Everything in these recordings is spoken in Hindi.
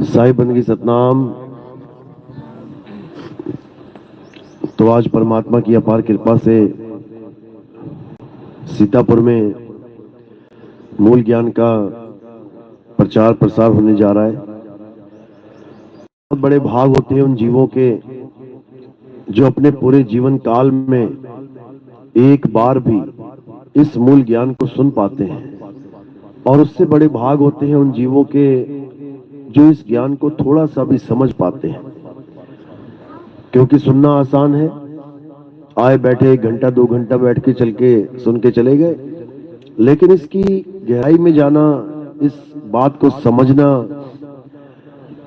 साहिब बंदगी सतनाम। तो आज परमात्मा की अपार कृपा से सीतापुर में मूल ज्ञान का प्रचार प्रसार होने जा रहा है। बहुत बड़े भाग होते हैं उन जीवों के जो अपने पूरे जीवन काल में एक बार भी इस मूल ज्ञान को सुन पाते हैं, और उससे बड़े भाग होते हैं उन जीवों के जो इस ज्ञान को थोड़ा सा भी समझ पाते हैं। क्योंकि सुनना आसान है, आए बैठे 1 घंटा 2 घंटा बैठ के चल के सुन के चले गए, लेकिन इसकी गहराई में जाना, इस बात को समझना,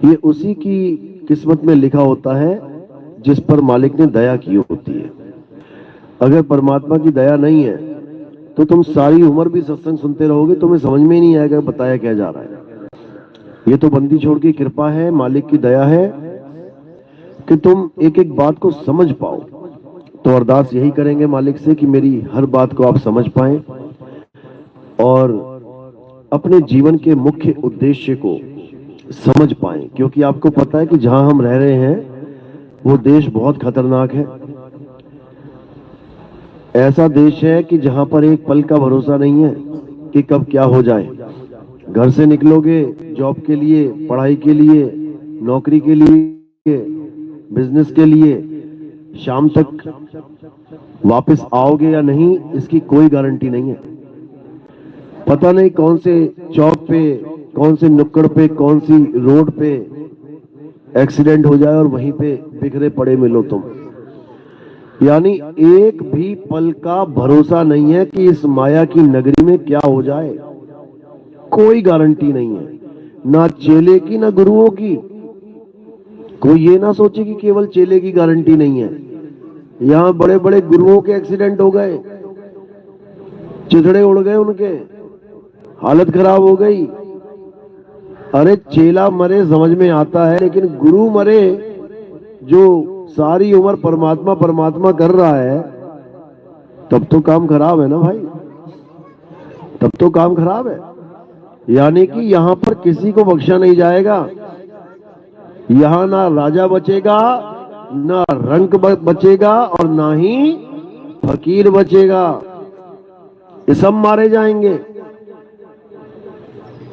ये उसी की किस्मत में लिखा होता है जिस पर मालिक ने दया की होती है। अगर परमात्मा की दया नहीं है तो तुम सारी उम्र भी सत्संग सुनते रहोगे, तुम्हें समझ में ही नहीं आएगा बताया क्या जा रहा है। ये तो बंदी छोड़ की कृपा है, मालिक की दया है कि तुम एक एक बात को समझ पाओ। तो अरदास यही करेंगे मालिक से कि मेरी हर बात को आप समझ पाएं और अपने जीवन के मुख्य उद्देश्य को समझ पाएं। क्योंकि आपको पता है कि जहां हम रह रहे हैं वो देश बहुत खतरनाक है। ऐसा देश है कि जहां पर एक पल का भरोसा नहीं है कि कब क्या हो जाए। घर से निकलोगे जॉब के लिए, पढ़ाई के लिए, नौकरी के लिए, बिजनेस के लिए, शाम तक वापस आओगे या नहीं इसकी कोई गारंटी नहीं है। पता नहीं कौन से चौक पे, कौन से नुक्कड़ पे, कौन सी रोड पे एक्सीडेंट हो जाए और वहीं पे बिखरे पड़े मिलो तुम। यानी एक भी पल का भरोसा नहीं है कि इस माया की नगरी में क्या हो जाए, कोई गारंटी नहीं है, ना चेले की ना गुरुओं की। कोई ये ना सोचे कि केवल चेले की गारंटी नहीं है। यहां बड़े बड़े गुरुओं के एक्सीडेंट हो गए, चिथड़े उड़ गए, उनके हालत खराब हो गई। अरे चेला मरे समझ में आता है, लेकिन गुरु मरे जो सारी उम्र परमात्मा परमात्मा कर रहा है, तब तो काम खराब है ना भाई, तब तो काम खराब है। यानी कि यहां पर किसी को बख्शा नहीं जाएगा। यहां ना राजा बचेगा, ना रंक बचेगा, और ना ही फकीर बचेगा। ये सब मारे जाएंगे।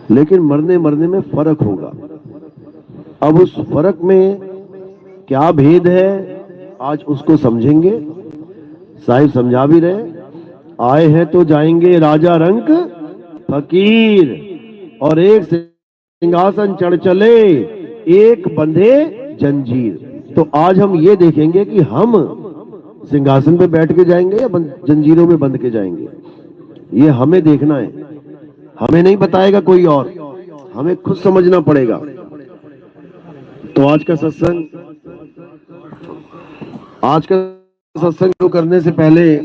लेकिन मरने मरने में फर्क होगा। अब उस फर्क में क्या भेद है आज उसको समझेंगे। साहिब समझा भी रहे, आए हैं तो जाएंगे राजा रंक फकीर, और एक सिंहासन चढ़ चले एक बंधे जंजीर। तो आज हम ये देखेंगे कि हम सिंहासन पे बैठ के जाएंगे या जंजीरों में बंध के जाएंगे। ये हमें देखना है, हमें नहीं बताएगा कोई और, हमें खुद समझना पड़ेगा। तो आज का सत्संग शुरू करने से पहले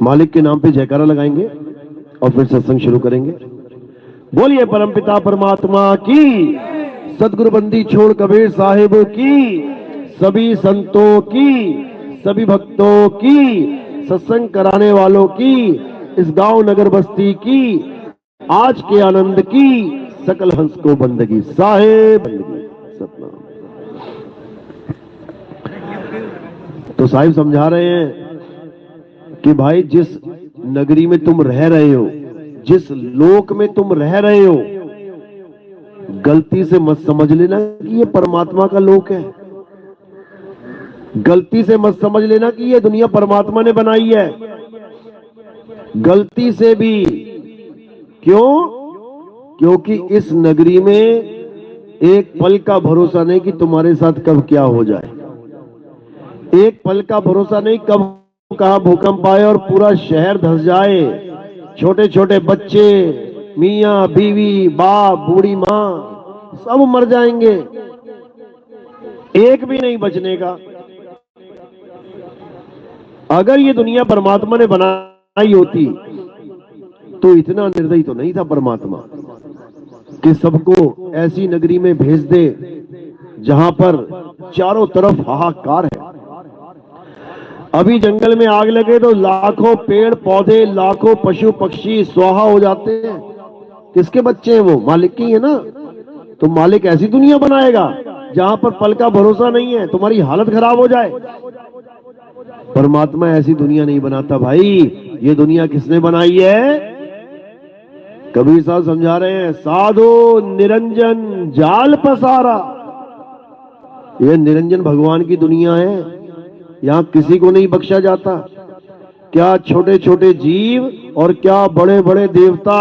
मालिक के नाम पे जयकारा लगाएंगे और फिर सत्संग शुरू करेंगे। बोलिए परमपिता परमात्मा की, सदगुरु बंदी छोड़ कबीर साहिब की, सभी संतों की, सभी भक्तों की, सत्संग कराने वालों की, इस गांव नगर बस्ती की, आज के आनंद की, सकल हंस को बंदगी। साहिब बंदगी सतनाम। तो साहिब समझा रहे हैं कि भाई जिस नगरी में तुम रह रहे हो, जिस लोक में तुम रह रहे हो, गलती से मत समझ लेना कि ये परमात्मा का लोक है। गलती से मत समझ लेना कि ये दुनिया परमात्मा ने बनाई है। गलती से भी। क्यों? क्योंकि इस नगरी में एक पल का भरोसा नहीं कि तुम्हारे साथ कब क्या हो जाए। एक पल का भरोसा नहीं कब कहां भूकंप आए और पूरा शहर धंस जाए। छोटे छोटे बच्चे, मियां बीवी, बाप, बूढ़ी मां, सब मर जाएंगे, एक भी नहीं बचने का। अगर ये दुनिया परमात्मा ने बनाई होती तो इतना निर्दयी तो नहीं था परमात्मा कि सबको ऐसी नगरी में भेज दे जहां पर चारों तरफ हाहाकार है। अभी जंगल में आग लगे तो लाखों पेड़ पौधे, लाखों पशु पक्षी स्वाहा हो जाते हैं। किसके बच्चे हैं वो? मालिक की है ना। तो मालिक ऐसी दुनिया बनाएगा जहां पर पल का भरोसा नहीं है, तुम्हारी हालत खराब हो जाए। परमात्मा ऐसी दुनिया नहीं बनाता भाई। ये दुनिया किसने बनाई है? कबीर साहब समझा रहे हैं, साधो निरंजन जाल पसारा। ये निरंजन भगवान की दुनिया है, यहां किसी को नहीं बख्शा जाता। क्या छोटे छोटे जीव और क्या बड़े बड़े देवता,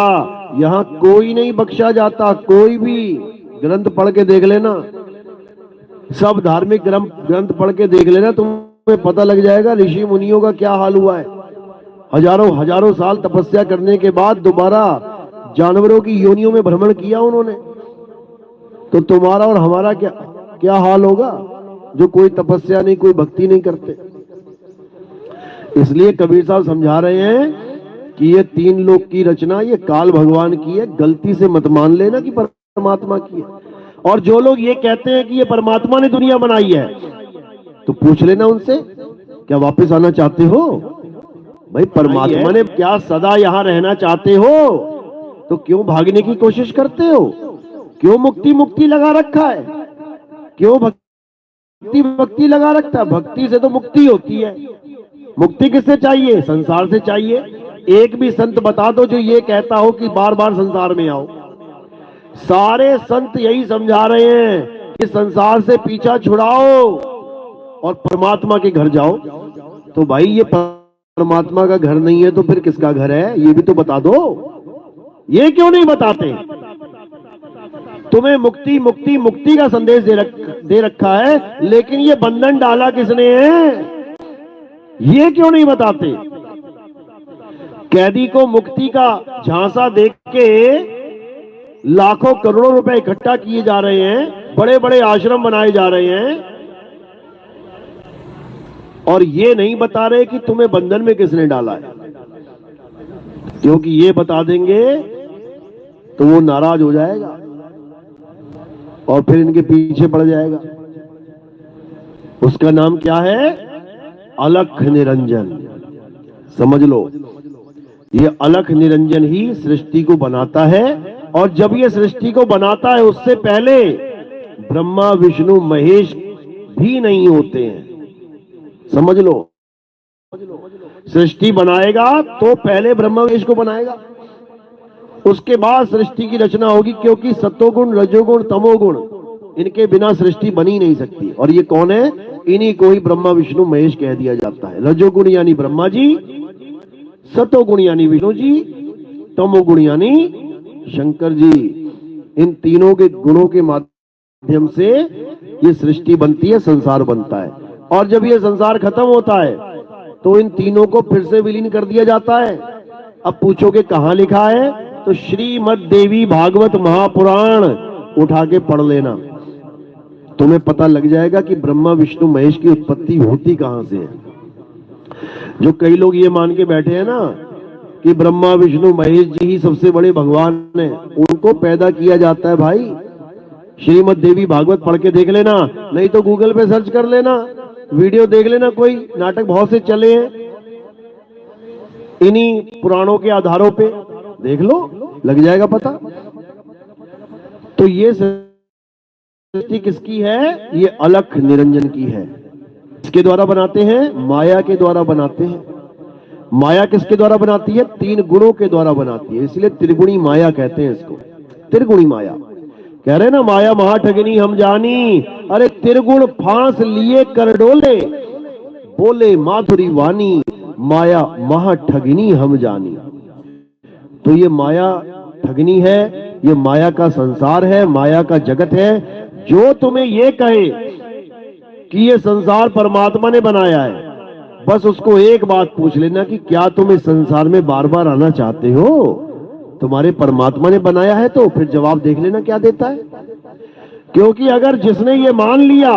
यहां कोई नहीं बख्शा जाता। कोई भी ग्रंथ पढ़ के देख लेना, सब धार्मिक ग्रंथ पढ़ के देख लेना, तुम्हें पता लग जाएगा ऋषि मुनियों का क्या हाल हुआ है। हजारों हजारों साल तपस्या करने के बाद दोबारा जानवरों की योनियों में भ्रमण किया उन्होंने। तो तुम्हारा और हमारा क्या हाल होगा जो कोई तपस्या नहीं, कोई भक्ति नहीं करते। इसलिए कबीर साहब समझा रहे हैं कि ये तीन लोक की रचना ये काल भगवान की है, गलती से मत मान लेना कि परमात्मा की है। और जो लोग ये कहते हैं कि ये परमात्मा ने दुनिया बनाई है, तो पूछ लेना उनसे, क्या वापस आना चाहते हो? भाई परमात्मा ने क्या सदा यहां रहना चाहते हो? तो क्यों भागने की कोशिश करते हो? क्यों मुक्ति मुक्ति लगा रखा है? क्यों भक्ति भक्ति लगा रखा है? भक्ति से तो मुक्ति होती है। मुक्ति किससे चाहिए? संसार से चाहिए। एक भी संत बता दो जो ये कहता हो कि बार बार संसार में आओ। सारे संत यही समझा रहे हैं कि संसार से पीछा छुड़ाओ और परमात्मा के घर जाओ। तो भाई ये परमात्मा का घर नहीं है तो फिर किसका घर है? ये भी तो बता दो। ये क्यों नहीं बताते? तुम्हें मुक्ति मुक्ति मुक्ति का संदेश दे रखा है, लेकिन ये बंधन डाला किसने है? ये क्यों नहीं बताते? कैदी को मुक्ति का झांसा देख के लाखों करोड़ों रुपए इकट्ठा किए जा रहे हैं, बड़े बड़े आश्रम बनाए जा रहे हैं, और ये नहीं बता रहे कि तुम्हें बंधन में किसने डाला है। क्योंकि ये बता देंगे तो वो नाराज हो जाएगा और फिर इनके पीछे पड़ जाएगा। उसका नाम क्या है? अलख निरंजन। समझ लो, ये अलख निरंजन ही सृष्टि को बनाता है। और जब ये सृष्टि को बनाता है उससे पहले ब्रह्मा विष्णु महेश भी नहीं होते हैं। समझ लो, सृष्टि बनाएगा तो पहले ब्रह्मा महेश को बनाएगा, उसके बाद सृष्टि की रचना होगी। क्योंकि सत्वगुण रजोगुण तमोगुण इनके बिना सृष्टि बनी नहीं सकती। और ये कौन है? इन्हीं को ही ब्रह्मा विष्णु महेश कह दिया जाता है। रजोगुण यानी ब्रह्मा जी, सतोगुण यानी विष्णु जी, तमोगुण यानी शंकर जी। इन तीनों के गुणों के माध्यम से ये सृष्टि बनती है, संसार बनता है। और जब ये संसार खत्म होता है तो इन तीनों को फिर से विलीन कर दिया जाता है। अब पूछोगे कहां लिखा है? तो श्रीमद् देवी भागवत महापुराण उठा के पढ़ लेना, तुम्हें पता लग जाएगा कि ब्रह्मा विष्णु महेश की उत्पत्ति होती कहां से है। जो कई लोग ये मान के बैठे हैं ना कि ब्रह्मा विष्णु महेश जी ही सबसे बड़े भगवान हैं, उनको पैदा किया जाता है भाई। श्रीमद् देवी भागवत पढ़ के देख लेना, नहीं तो गूगल पे सर्च कर लेना, वीडियो देख लेना, कोई नाटक बहुत से चले हैं इन्हीं पुराणों के आधारों पे, देख लो, लग जाएगा पता। तो ये सृष्टि किसकी है? ये अलख निरंजन की है। किसके द्वारा बनाते हैं? माया के द्वारा बनाते हैं। माया किसके द्वारा बनाती है? तीन गुणों के द्वारा बनाती है, इसलिए त्रिगुणी माया कहते हैं इसको। त्रिगुणी माया कह रहे ना, माया महाठगनी हम जानी, अरे त्रिगुण फांस लिए कर डोले, बोले माधुरी वाणी, माया महाठगनी हम जानी। तो ये माया ठगनी है, ये माया का संसार है, माया का जगत है। जो तुम्हें ये कहे कि ये संसार परमात्मा ने बनाया है, बस उसको एक बात पूछ लेना कि क्या तुम इस संसार में बार बार आना चाहते हो? तुम्हारे परमात्मा ने बनाया है तो फिर जवाब देख लेना क्या देता है। क्योंकि अगर जिसने ये मान लिया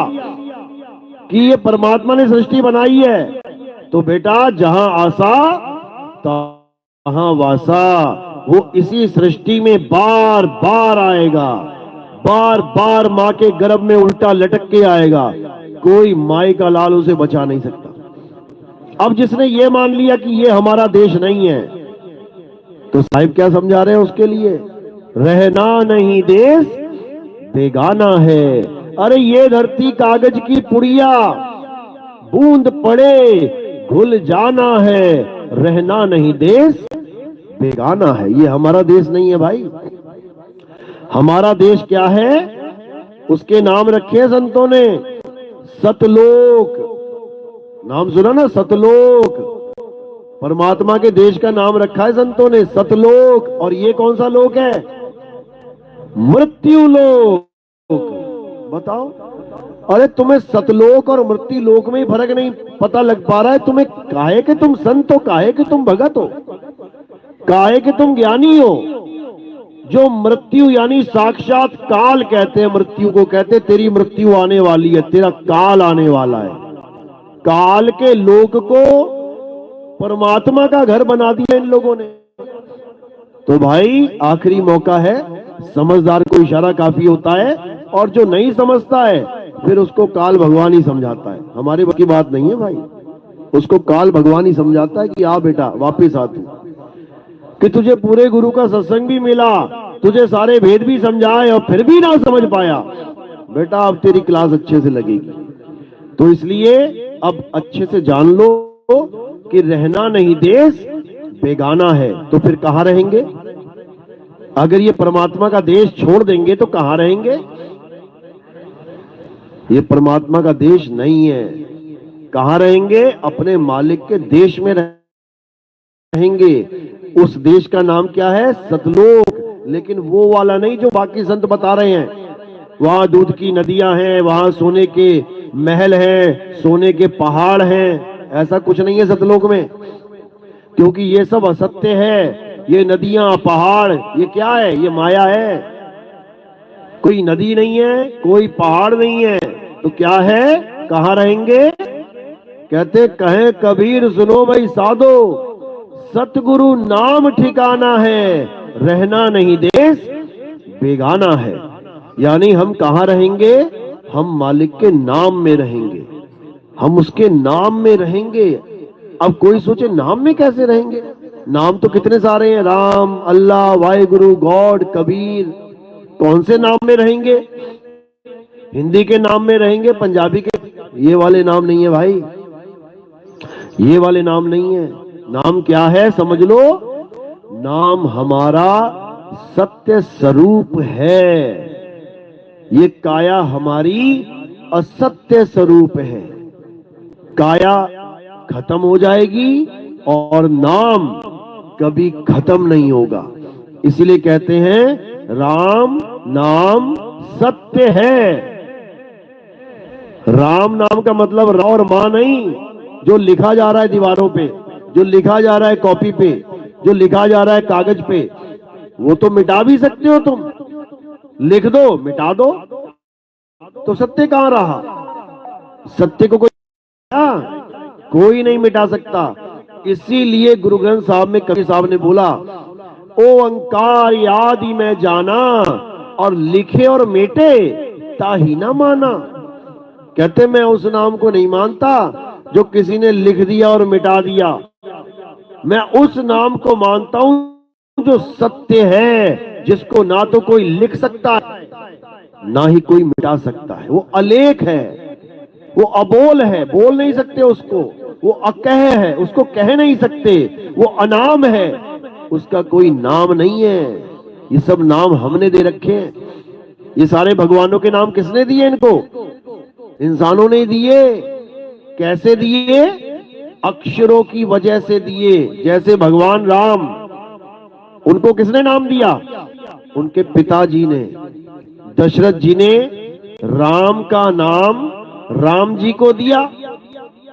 कि ये परमात्मा ने सृष्टि बनाई है, तो बेटा जहां आसा तहां वासा, वो इसी सृष्टि में बार बार आएगा, बार बार मां के गर्भ में उल्टा लटक के आएगा। कोई माई का लाल उसे बचा नहीं सकता। अब जिसने ये मान लिया कि ये हमारा देश नहीं है, तो साहिब क्या समझा रहे हैं उसके लिए? रहना नहीं देश, बेगाना है। अरे ये धरती कागज की पुड़िया, बूंद पड़े घुल जाना है, रहना नहीं देश बेगाना है। ये हमारा देश नहीं है भाई। हमारा देश क्या है? उसके नाम रखे संतों ने, सतलोक। नाम सुना ना, सतलोक। परमात्मा के देश का नाम रखा है संतों ने, सतलोक। और ये कौन सा लोक है? मृत्यु लोक। बताओ, अरे तुम्हें सतलोक और मृत्यु लोक में ही फर्क नहीं पता लग पा रहा है। तुम्हें काहे कि तुम संत हो, काहे कि तुम भगत हो, काहे कि तुम ज्ञानी हो। जो मृत्यु यानी साक्षात काल कहते हैं, मृत्यु को कहते हैं तेरी मृत्यु आने वाली है, तेरा काल आने वाला है। काल के लोक को परमात्मा का घर बना दिया इन लोगों ने। तो भाई आखिरी मौका है, समझदार को इशारा काफी होता है, और जो नहीं समझता है फिर उसको काल भगवान ही समझाता है। हमारे बस की बात नहीं है भाई, उसको काल भगवान ही समझाता है कि आ बेटा वापिस आ तू, कि तुझे पूरे गुरु का सत्संग भी मिला, तुझे सारे भेद भी समझाए और फिर भी ना समझ पाया, बेटा अब तेरी क्लास अच्छे से लगेगी। तो इसलिए अब अच्छे से जान लो कि रहना नहीं देश बेगाना है। तो फिर कहां रहेंगे? अगर ये परमात्मा का देश छोड़ देंगे तो कहां रहेंगे? ये परमात्मा का देश नहीं है। कहां रहेंगे? अपने मालिक के देश में रहेंगे। उस देश का नाम क्या है? सतलोक। लेकिन वो वाला नहीं जो बाकी संत बता रहे हैं, वहां दूध की नदियां हैं, वहां सोने के महल हैं, सोने के पहाड़ हैं। ऐसा कुछ नहीं है सतलोक में, क्योंकि ये सब असत्य है। ये नदियां पहाड़ ये क्या है? ये माया है। कोई नदी नहीं है, कोई पहाड़ नहीं है, तो क्या है? कहां रहेंगे? कहते कहे कबीर सुनो भाई साधो, सतगुरु नाम ठिकाना है, रहना नहीं देश बेगाना है। यानी हम कहां रहेंगे? हम मालिक के नाम में रहेंगे, हम उसके नाम में रहेंगे। अब कोई सोचे नाम में कैसे रहेंगे? नाम तो कितने सारे हैं, राम, अल्लाह, वाहेगुरु, गॉड, कबीर। कौन से नाम में रहेंगे? हिंदी के नाम में रहेंगे, पंजाबी के? ये वाले नाम नहीं है भाई, ये वाले नाम नहीं है। नाम क्या है समझ लो, नाम हमारा सत्य स्वरूप है। ये काया हमारी असत्य स्वरूप है। काया खत्म हो जाएगी और नाम कभी खत्म नहीं होगा। इसलिए कहते हैं राम नाम सत्य है। राम नाम का मतलब रा और मां नहीं, जो लिखा जा रहा है दीवारों पे, जो लिखा जा रहा है कॉपी पे, जो लिखा जा रहा है कागज पे, वो तो मिटा भी सकते हो तुम, लिख दो मिटा दो, तो सत्य कहां रहा? सत्य को कोई नहीं मिटा सकता। इसीलिए गुरु ग्रंथ साहब में कबीर साहब ने बोला, ओंकार आदि में जाना, और लिखे और मेटे ताही ना माना। कहते मैं उस नाम को नहीं मानता जो किसी ने लिख दिया और मिटा दिया। मैं उस नाम को मानता हूं जो सत्य है, जिसको ना तो कोई लिख सकता है ना ही कोई मिटा सकता है। वो अलेख है, वो अबोल है, बोल नहीं सकते उसको। वो अकह है, उसको कह नहीं सकते। वो अनाम है, उसका कोई नाम नहीं है। ये सब नाम हमने दे रखे हैं। ये सारे भगवानों के नाम किसने दिए? इनको इंसानों ने दिए। कैसे दिए? अक्षरों की वजह से दिए। जैसे भगवान राम, उनको किसने नाम दिया? उनके पिताजी ने, दशरथ जी ने राम का नाम राम जी को दिया।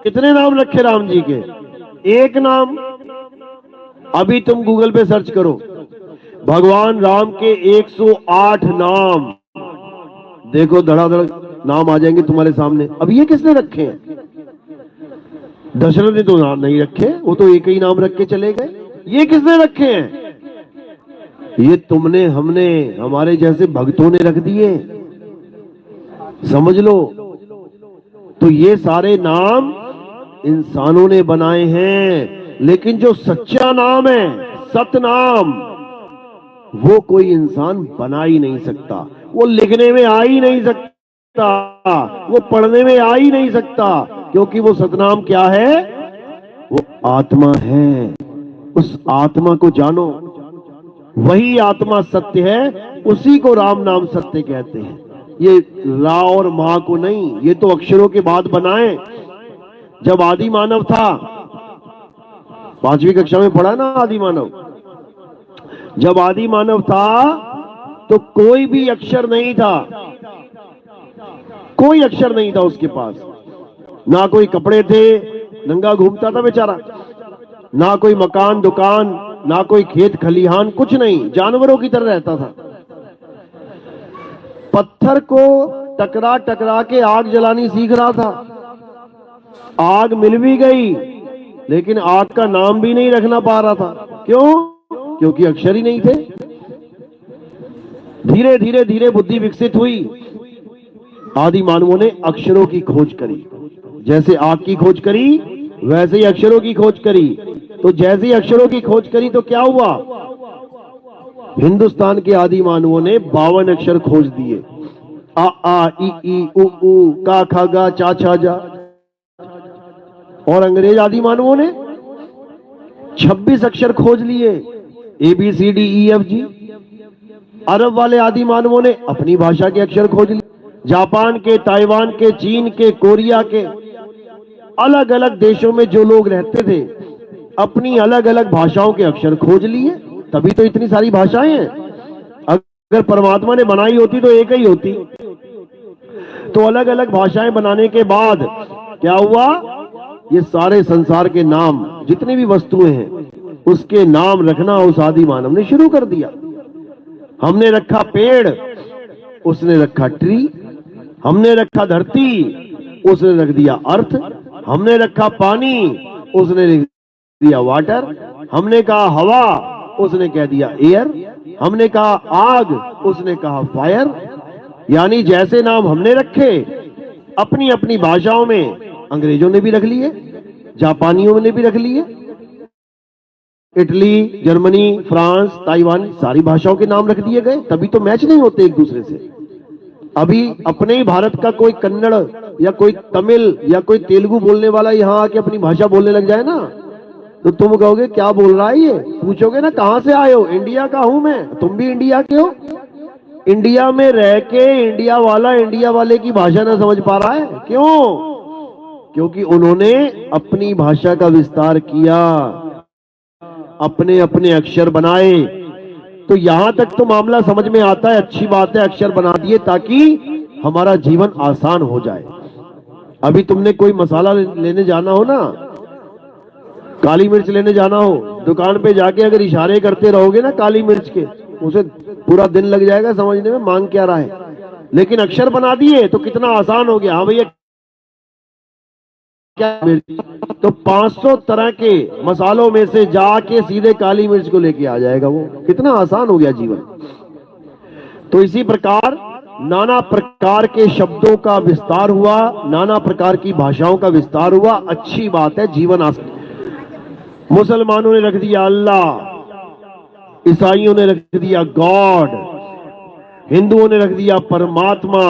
कितने नाम रखे राम जी के? एक नाम। अभी तुम गूगल पे सर्च करो, भगवान राम के 108 नाम, देखो धड़ाधड़ नाम आ जाएंगे तुम्हारे सामने। अब ये किसने रखे हैं? दशरथ ने तो नाम नहीं रखे, वो तो एक ही नाम रख के चले गए। ये किसने रखे हैं? ये तुमने, हमने, हमारे जैसे भक्तों ने रख दिए। समझ लो। तो ये सारे नाम इंसानों ने बनाए हैं, लेकिन जो सच्चा नाम है, सत नाम, वो कोई इंसान बना ही नहीं सकता। वो लिखने में आ ही नहीं सकता, वो पढ़ने में आ ही नहीं सकता, क्योंकि वो सतनाम क्या है? वो आत्मा है। उस आत्मा को जानो, वही आत्मा सत्य है, उसी को राम नाम सत्य कहते हैं। ये रा और मां को नहीं, ये तो अक्षरों के बाद बनाए। जब आदि मानव था, 5वीं कक्षा में पढ़ा ना आदि मानव, जब आदि मानव था तो कोई भी अक्षर नहीं था, कोई अक्षर नहीं था उसके पास। ना कोई कपड़े थे, नंगा घूमता था बेचारा, ना कोई मकान दुकान, ना कोई खेत खलिहान, कुछ नहीं, जानवरों की तरह रहता था। पत्थर को टकरा टकरा के आग जलानी सीख रहा था। आग मिल भी गई, लेकिन आग का नाम भी नहीं रखना पा रहा था। क्यों? क्योंकि अक्षर ही नहीं थे। धीरे धीरे धीरे बुद्धि विकसित हुई, आदि मानवों ने अक्षरों की खोज करी। जैसे आग की खोज करी, वैसे ही अक्षरों की खोज करी। तो जैसे ही अक्षरों की खोज करी तो क्या हुआ? हिंदुस्तान के आदि मानवों ने 52 अक्षर खोज दिए। आ ई ई उ ऊ का खा गा चा छा जा। और अंग्रेज आदि मानवों ने 26 अक्षर खोज लिए, ABCDEFG। अरब वाले आदि मानवों ने अपनी भाषा के अक्षर खोज लिए। जापान के, ताइवान के, चीन के, कोरिया के, अलग अलग देशों में जो लोग रहते थे, अपनी अलग अलग भाषाओं के अक्षर खोज लिए। तभी तो इतनी सारी भाषाएं हैं। अगर परमात्मा ने बनाई होती तो एक ही होती। तो अलग अलग भाषाएं बनाने के बाद क्या हुआ? ये सारे संसार के नाम, जितनी भी वस्तुएं हैं, उसके नाम रखना उस आदि मानव ने शुरू कर दिया। हमने रखा पेड़, उसने रखा ट्री। हमने रखा धरती, उसने रख दिया अर्थ। हमने रखा पानी, उसने लिख दिया वाटर। हमने कहा हवा, उसने कह दिया एयर। हमने कहा आग, उसने कहा फायर। यानी जैसे नाम हमने रखे अपनी अपनी भाषाओं में, अंग्रेजों ने भी रख लिए, जापानियों ने भी रख लिए, इटली, जर्मनी, फ्रांस, ताइवान, सारी भाषाओं के नाम रख दिए गए। तभी तो मैच नहीं होते एक दूसरे से। अभी अपने ही भारत का कोई कन्नड़ या कोई तमिल या कोई तेलुगु बोलने वाला यहाँ आके अपनी भाषा बोलने लग जाए ना, तो तुम कहोगे क्या बोल रहा है ये? पूछोगे ना कहां से आए हो? इंडिया का हूं मैं। तुम भी इंडिया के हो। इंडिया में रह के इंडिया वाला इंडिया वाले की भाषा ना समझ पा रहा है। क्यों? क्योंकि उन्होंने अपनी भाषा का विस्तार किया, अपने अपने अक्षर बनाए। तो यहां तक तो मामला समझ में आता है, अच्छी बात है, अक्षर बना दिए ताकि हमारा जीवन आसान हो जाए। अभी तुमने कोई मसाला लेने जाना हो ना, काली मिर्च लेने जाना हो, दुकान पे जाके अगर इशारे करते रहोगे ना काली मिर्च के, उसे पूरा दिन लग जाएगा समझने में मांग क्या रहा है। लेकिन अक्षर बना दिए तो कितना आसान हो गया। हाँ भैया क्या मिर्च, तो 500 तरह के मसालों में से जाके सीधे काली मिर्च को लेके आ जाएगा। वो कितना आसान हो गया जीवन। तो इसी प्रकार नाना प्रकार के शब्दों का विस्तार हुआ, नाना प्रकार की भाषाओं का विस्तार हुआ। अच्छी बात है, जीवन आसान। मुसलमानों ने रख दिया अल्लाह, ईसाइयों ने रख दिया गॉड, हिंदुओं ने रख दिया परमात्मा,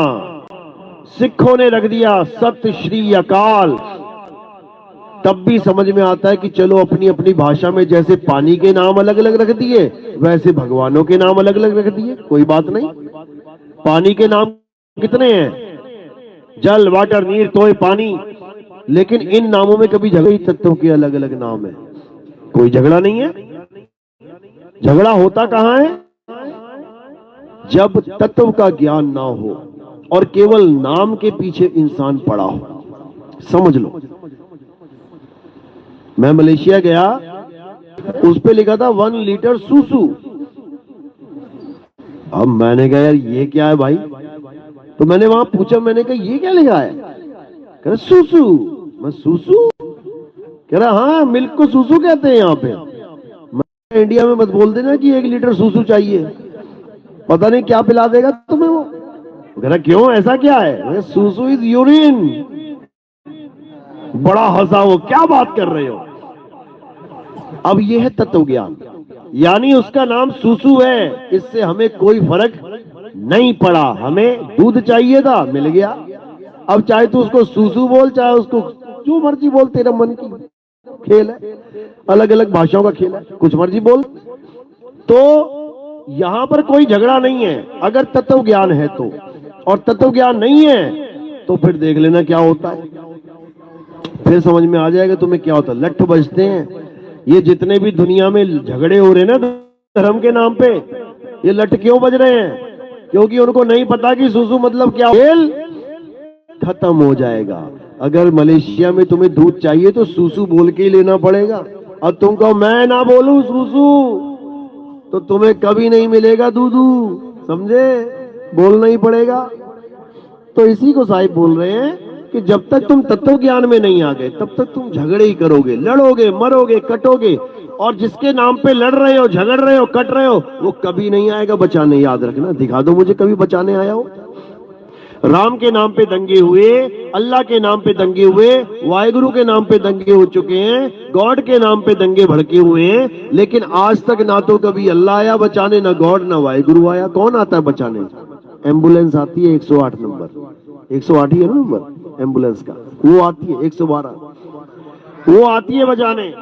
सिखों ने रख दिया सत श्री अकाल। तब भी समझ में आता है कि चलो अपनी अपनी भाषा में जैसे पानी के नाम अलग अलग रख दिए, वैसे भगवानों के नाम अलग अलग रख दिए, कोई बात नहीं। पानी के नाम कितने हैं? जल, वाटर, नीर, तोय, पानी। लेकिन इन नामों में कभी झगड़े तत्वों के अलग अलग नाम है, कोई झगड़ा नहीं है। झगड़ा होता कहां है? जब तत्व का ज्ञान ना हो और केवल नाम के पीछे इंसान पड़ा हो। समझ लो, मैं मलेशिया गया, उस पे लिखा था 1 लीटर सूसू। अब मैंने कहा यार ये क्या है भाई? तो मैंने वहां पूछा, मैंने कहा ये क्या लिखा है? कह रहा सूसू। मैं सूसू? कह रहा हाँ, मिल्क को सूसू कहते हैं यहाँ पे। मैं इंडिया में मत बोल देना कि 1 लीटर सूसू चाहिए, पता नहीं क्या पिला देगा तुम्हें वो। कह रहा क्यों, ऐसा क्या है? सूसू इज यूरिन। बड़ा हंसा वो, क्या बात कर रहे हो? अब यह है तत्व ज्ञान, यानी उसका नाम सूसू है, इससे हमें कोई फर्क नहीं पड़ा, हमें दूध चाहिए था, मिल गया। अब चाहे तू उसको सूसू बोल, चाहे उसको जो मर्जी बोल, तेरा मन की खेल है, अलग अलग भाषाओं का खेल है, कुछ मर्जी बोल। तो यहां पर कोई झगड़ा नहीं है अगर तत्व ज्ञान है तो, और तत्व ज्ञान नहीं है तो फिर देख लेना क्या होता है, फिर समझ में आ जाएगा तुम्हें क्या होता है। लठ बजते हैं ये जितने भी दुनिया में झगड़े हो रहे हैं ना धर्म के नाम पे, ये लठ क्यों बज रहे हैं? क्योंकि उनको नहीं पता कि सुसु मतलब क्या, खेल खत्म हो जाएगा। अगर मलेशिया में तुम्हें दूध चाहिए तो सुसु बोल के ही लेना पड़ेगा, और तुम कहो मैं ना बोलूं सुसु तो तुम्हें कभी नहीं मिलेगा दूधू, समझे? बोलना ही पड़ेगा। तो इसी को साहिब बोल रहे हैं कि जब तक तुम तत्व ज्ञान में नहीं आ गए तब तक तुम झगड़े ही करोगे, लड़ोगे, मरोगे, कटोगे, और जिसके नाम पे लड़ रहे हो, झगड़ रहे हो, कट रहे हो, वो कभी नहीं आएगा बचाने। याद रखना, दिखा दो मुझे कभी बचाने आया हो। राम के नाम पे दंगे हुए, अल्लाह के नाम पे दंगे हुए, वाहिगुरु के नाम पे दंगे हो चुके हैं, गॉड के नाम पे दंगे भड़के हुए हैं, लेकिन आज तक ना तो कभी अल्लाह आया बचाने, ना गॉड, ना वाहिगुरु आया। कौन आता है बचाने? एम्बुलेंस आती है 108 नंबर, 108 ही है ना नंबर एम्बुलेंस का, वो आती है 112, वो आती है बचाने।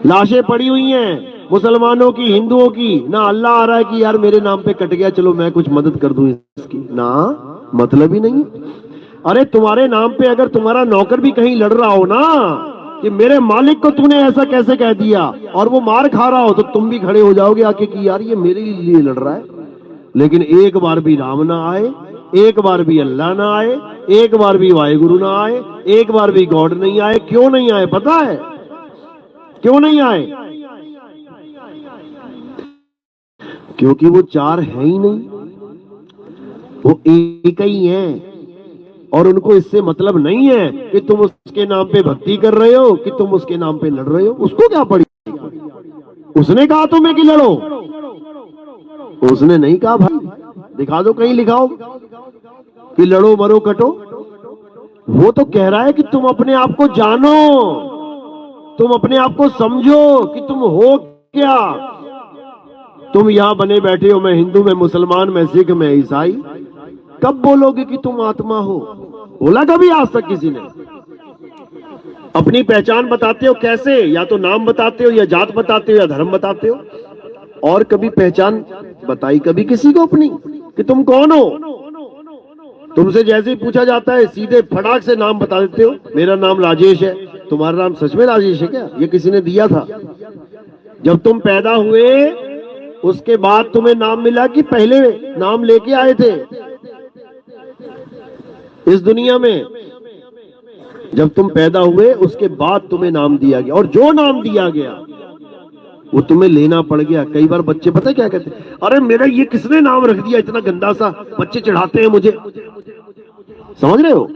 लाशें पड़ी हुई हैं मुसलमानों की, हिंदुओं की, ना अल्लाह आ रहा है कि यार मेरे नाम पे कट गया, चलो मैं कुछ मदद कर दूं इसकी, ना, मतलब ही नहीं। अरे तुम्हारे नाम पे अगर तुम्हारा नौकर भी कहीं लड़ रहा हो ना कि मेरे मालिक को तूने ऐसा कैसे कह दिया, और वो मार खा रहा हो, तो तुम भी खड़े हो जाओगे आके कि यार ये मेरे लिए लड़ रहा है। लेकिन एक बार भी राम ना आए, एक बार भी अल्लाह ना आए, एक बार भी वाहिगुरु ना आए, एक बार भी गॉड नहीं आए। क्यों नहीं आए पता है? क्यों नहीं आए? क्योंकि वो चार है ही नहीं, वो एक ही है, और उनको इससे मतलब नहीं है कि तुम उसके नाम पे भक्ति कर रहे हो कि तुम उसके नाम पे लड़ रहे हो। उसको क्या पड़ी? उसने कहा तुम्हें कि लड़ो, उसने नहीं कहा। भाई दिखा दो कहीं लिखा हो कि लड़ो, मरो, कटो। वो तो कह रहा है कि तुम अपने आप को जानो, तुम अपने आप को समझो कि तुम हो क्या। तुम यहां बने बैठे हो, मैं हिंदू, मैं मुसलमान, मैं सिख, मैं ईसाई। कब बोलोगे कि तुम आत्मा हो? बोला कभी आज तक किसी ने? अपनी पहचान बताते हो कैसे? या तो नाम बताते हो, या जात बताते हो, या धर्म बताते हो, और कभी पहचान बताई कभी किसी को अपनी कि तुम कौन हो? तुमसे जैसे ही पूछा जाता है सीधे फटाक से नाम बता देते हो, मेरा नाम राजेश है। तुम्हारा नाम सच में राजेश है क्या? ये किसी ने दिया था? जब तुम पैदा हुए उसके बाद तुम्हें नाम मिला कि पहले नाम लेके आए थे इस दुनिया में? जब तुम पैदा हुए उसके बाद तुम्हें नाम दिया गया, और जो नाम दिया गया वो तुम्हें लेना पड़ गया। कई बार बच्चे पता क्या कहते हैं, अरे मेरा ये किसने नाम रख दिया इतना गंदा सा, बच्चे चढ़ाते हैं मुझे। समझ रहे हो?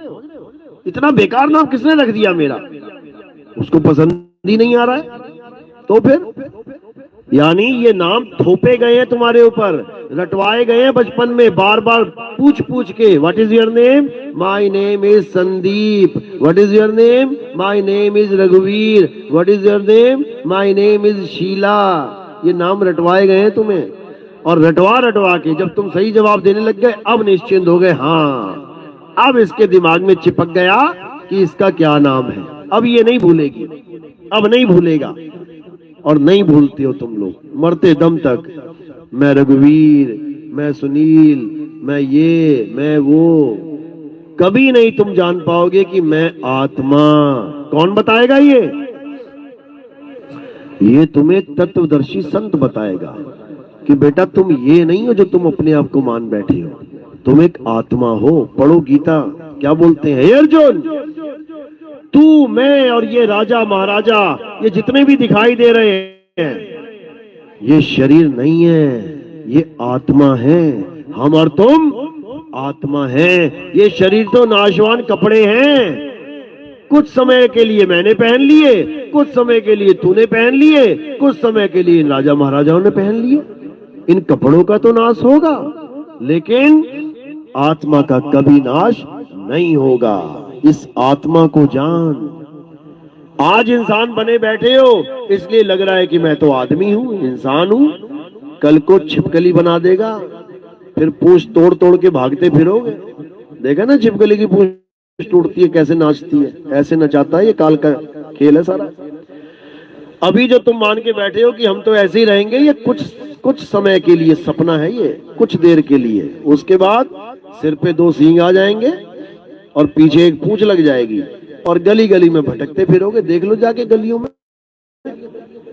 इतना बेकार नाम किसने रख दिया मेरा? उसको पसंद ही नहीं आ रहा है। तो फिर यानी ये नाम थोपे गए हैं तुम्हारे ऊपर, रटवाए गए हैं बचपन में, बार बार पूछ पूछ के। What is your name? My name is Sandeep. What is your name? My name is रघुवीर। What is your name? My name is Sheela. ये नाम रटवाए गए हैं तुम्हें, और रटवा रटवा के जब तुम सही जवाब देने लग गए, अब निश्चिंत हो गए। हाँ, अब इसके दिमाग में चिपक गया कि इसका क्या नाम है। अब ये नहीं भूलेगी, अब नहीं भूलेगा, और नहीं भूलते हो तुम लोग मरते दम तक। मैं रघुवीर, मैं सुनील, मैं ये, मैं वो। कभी नहीं तुम जान पाओगे कि मैं आत्मा। कौन बताएगा ये? ये तुम्हें तत्वदर्शी संत बताएगा कि बेटा तुम ये नहीं हो जो तुम अपने आप को मान बैठे हो, तुम एक आत्मा हो। पढ़ो गीता, क्या बोलते हैं? हे अर्जुन, तू, मैं और ये राजा महाराजा, ये जितने भी दिखाई दे रहे हैं, ये शरीर नहीं है, ये आत्मा है। हम और तुम आत्मा है। ये शरीर तो नाशवान कपड़े हैं, कुछ समय के लिए मैंने पहन लिए, कुछ समय के लिए तूने पहन लिए, कुछ समय के लिए इन राजा महाराजाओं ने पहन लिए। इन कपड़ों का तो नाश होगा, लेकिन आत्मा का कभी नाश नहीं होगा। इस आत्मा को जान। आज इंसान बने बैठे हो, इसलिए लग रहा है कि मैं तो आदमी हूं, इंसान हूं। कल को छिपकली बना देगा, फिर पूंछ तोड़ तोड़ के भागते फिरोगे। देखा ना छिपकली की पूंछ टूटती है कैसे नाचती है, ऐसे नचाता है, ये काल का खेल है सारा। अभी जो तुम मान के बैठे हो कि हम तो ऐसे ही रहेंगे, ये कुछ समय के लिए सपना है, ये कुछ देर के लिए। उसके बाद सिर पे 2 सींग आ जाएंगे और पीछे एक पूंछ लग जाएगी और गली गली में भटकते फिरोगे। देख लो जाके गलियों में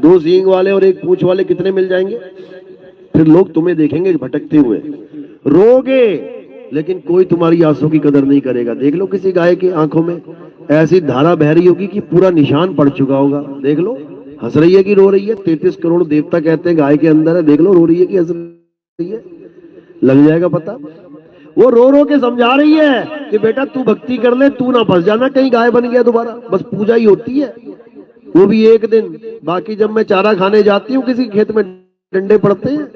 2 सींग वाले और 1 पूंछ वाले कितने मिल जाएंगे। फिर लोग तुम्हें देखेंगे भटकते हुए, रोगे लेकिन कोई तुम्हारी आंसू की कदर नहीं करेगा। देख लो किसी गाय की आंखों में ऐसी धारा बह रही होगी कि पूरा निशान पड़ चुका होगा। देख लो हंस रही है कि रो रही है। 33 करोड़ देवता कहते हैं गाय के अंदर है, देख लो रो रही है कि हंस रही है, लग जाएगा पता। वो रो रो के समझा रही है कि बेटा तू भक्ति कर ले, तू ना फंस जाना कहीं गाय बन गया दोबारा। बस पूजा ही होती है, वो भी एक दिन। बाकी जब मैं चारा खाने जाती हूँ किसी खेत में डंडे पड़ते हैं,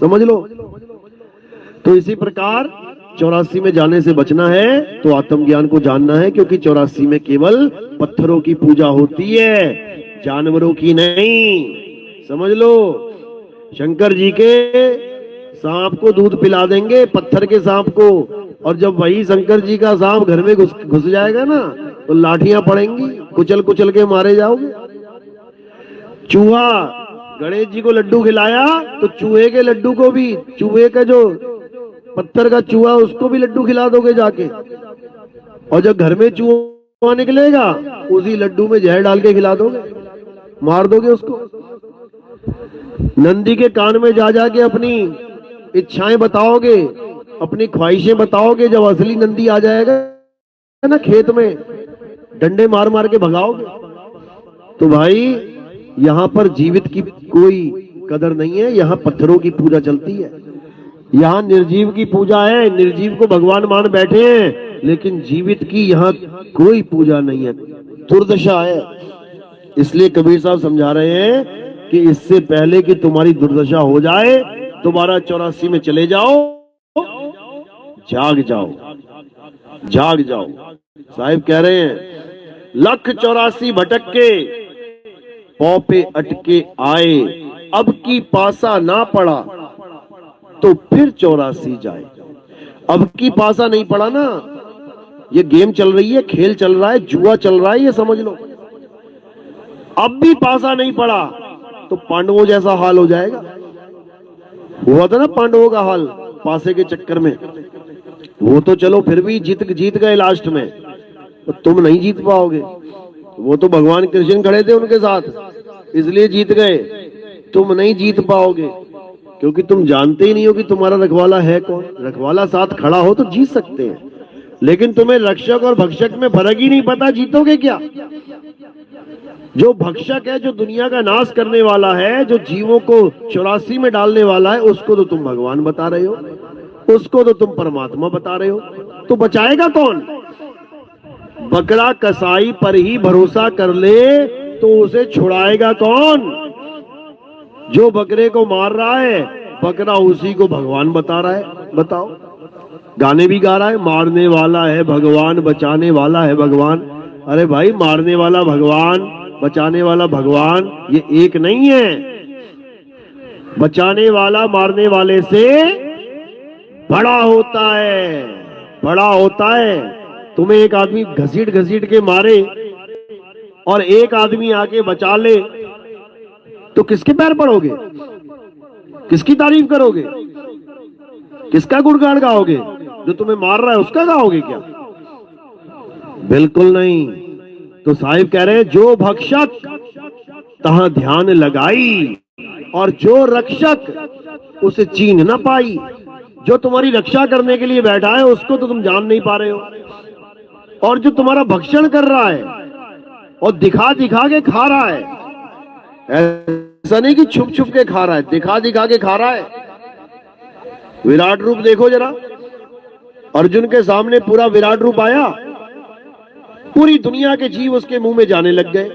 समझ लो। तो इसी प्रकार 84 में जाने से बचना है तो आत्मज्ञान को जानना है, क्योंकि 84 में केवल पत्थरों की पूजा होती है, जानवरों की नहीं। समझ लो, शंकर जी के सांप को दूध पिला देंगे, पत्थर के सांप को, और जब वही शंकर जी का सांप घर में घुस जाएगा ना तो लाठियां पड़ेंगी, कुचल कुचल के मारे जाओगे। चूहा गणेश जी को लड्डू खिलाया तो चूहे के लड्डू को भी, चूहे का जो पत्थर का चूहा उसको भी लड्डू खिला दोगे जाके, और जब घर में चूहा निकलेगा उसी लड्डू में जहर डाल के खिला दोगे, मार दोगे उसको। नंदी के कान में जा जाके अपनी इच्छाएं बताओगे, अपनी ख्वाहिशें बताओगे, जब असली नंदी आ जाएगा ना खेत में डंडे मार मार के भगाओगे। तो भाई यहाँ पर जीवित की कोई कदर नहीं है, यहाँ पत्थरों की पूजा चलती है, यहाँ निर्जीव की पूजा है। निर्जीव को भगवान मान बैठे हैं, लेकिन जीवित की यहाँ कोई पूजा नहीं है, दुर्दशा है। इसलिए कबीर साहब समझा रहे हैं कि इससे पहले कि तुम्हारी दुर्दशा हो जाए, दोबारा 84 में चले जाओ, जाग जाओ, जाग जाओ। साहिब कह रहे हैं 184 भटक के पौ पे अटके आए, अब की पासा ना पड़ा तो फिर 84 जाए। अब की पासा नहीं पड़ा ना, ये गेम चल रही है, खेल चल रहा है, जुआ चल रहा है, ये समझ लो। अब भी पासा नहीं पड़ा तो पांडवों जैसा हाल हो जाएगा। हुआ था ना पांडवों का हाल पासे के चक्कर में, वो तो चलो फिर भी जीत गए लास्ट में, तो तुम नहीं जीत पाओगे। वो तो भगवान कृष्ण खड़े थे उनके साथ, इसलिए जीत गए, तुम नहीं जीत पाओगे, क्योंकि तुम जानते ही नहीं हो कि तुम्हारा रखवाला है कौन। रखवाला साथ खड़ा हो तो जीत सकते हैं, लेकिन तुम्हें रक्षक और भक्षक में फर्क ही नहीं पता, जीतोगे क्या। जो भक्षक है, जो दुनिया का नाश करने वाला है, जो जीवों को 84 में डालने वाला है, उसको तो तुम भगवान बता रहे हो, उसको तो तुम परमात्मा बता रहे हो, तो बचाएगा कौन। बकरा कसाई पर ही भरोसा कर ले तो उसे छुड़ाएगा कौन। जो बकरे को मार रहा है, बकरा उसी को भगवान बता रहा है। बताओ, गाने भी गा रहा है, मारने वाला है भगवान, बचाने वाला है भगवान। अरे भाई, मारने वाला भगवान, बचाने वाला भगवान, ये एक नहीं है। बचाने वाला मारने वाले से बड़ा होता है, बड़ा होता है। तुम्हें एक आदमी घसीट घसीट के मारे और एक आदमी आके बचा ले, तो किसके पैर पड़ोगे, किसकी तारीफ करोगे, किसका गुणगान गाओगे। जो तुम्हें मार रहा है उसका गाओगे क्या? बिल्कुल नहीं। तो साहिब कह रहे हैं, जो भक्षक तहां ध्यान लगाई और जो रक्षक उसे चीन ना पाई। जो तुम्हारी रक्षा करने के लिए बैठा है उसको तो तुम जान नहीं पा रहे हो, और जो तुम्हारा भक्षण कर रहा है और दिखा दिखा के खा रहा है, ऐसा नहीं कि छुप छुप के खा रहा है, दिखा दिखा के खा रहा है। विराट रूप देखो जरा, अर्जुन के सामने पूरा विराट रूप आया, पूरी दुनिया के जीव उसके मुंह में जाने लग गए।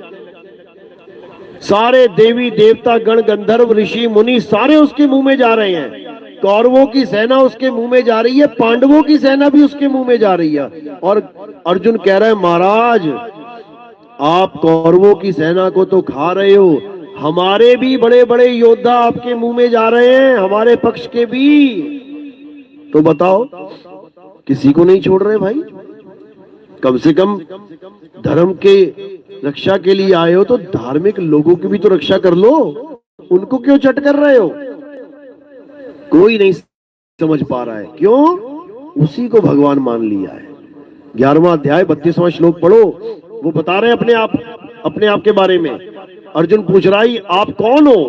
सारे देवी देवता गण गंधर्व ऋषि मुनि सारे उसके मुंह में जा रहे हैं। कौरवों की सेना उसके मुंह में जा रही है, पांडवों की सेना भी उसके मुंह में जा रही है। और अर्जुन कह रहा है, महाराज आप कौरवों की सेना को तो खा रहे हो, हमारे भी बड़े बड़े योद्धा आपके मुंह में जा रहे हैं, हमारे पक्ष के भी। तो बताओ, किसी को नहीं छोड़ रहे भाई। कम से कम धर्म के रक्षा के लिए आए हो तो धार्मिक लोगों की भी तो रक्षा कर लो, उनको क्यों चट कर रहे हो? कोई नहीं समझ पा रहा है, क्यों? उसी को भगवान मान लिया है। 11वां अध्याय 32वां श्लोक पढ़ो, वो बता रहे हैं अपने आप के बारे में। अर्जुन पूछ रहा है आप कौन हो?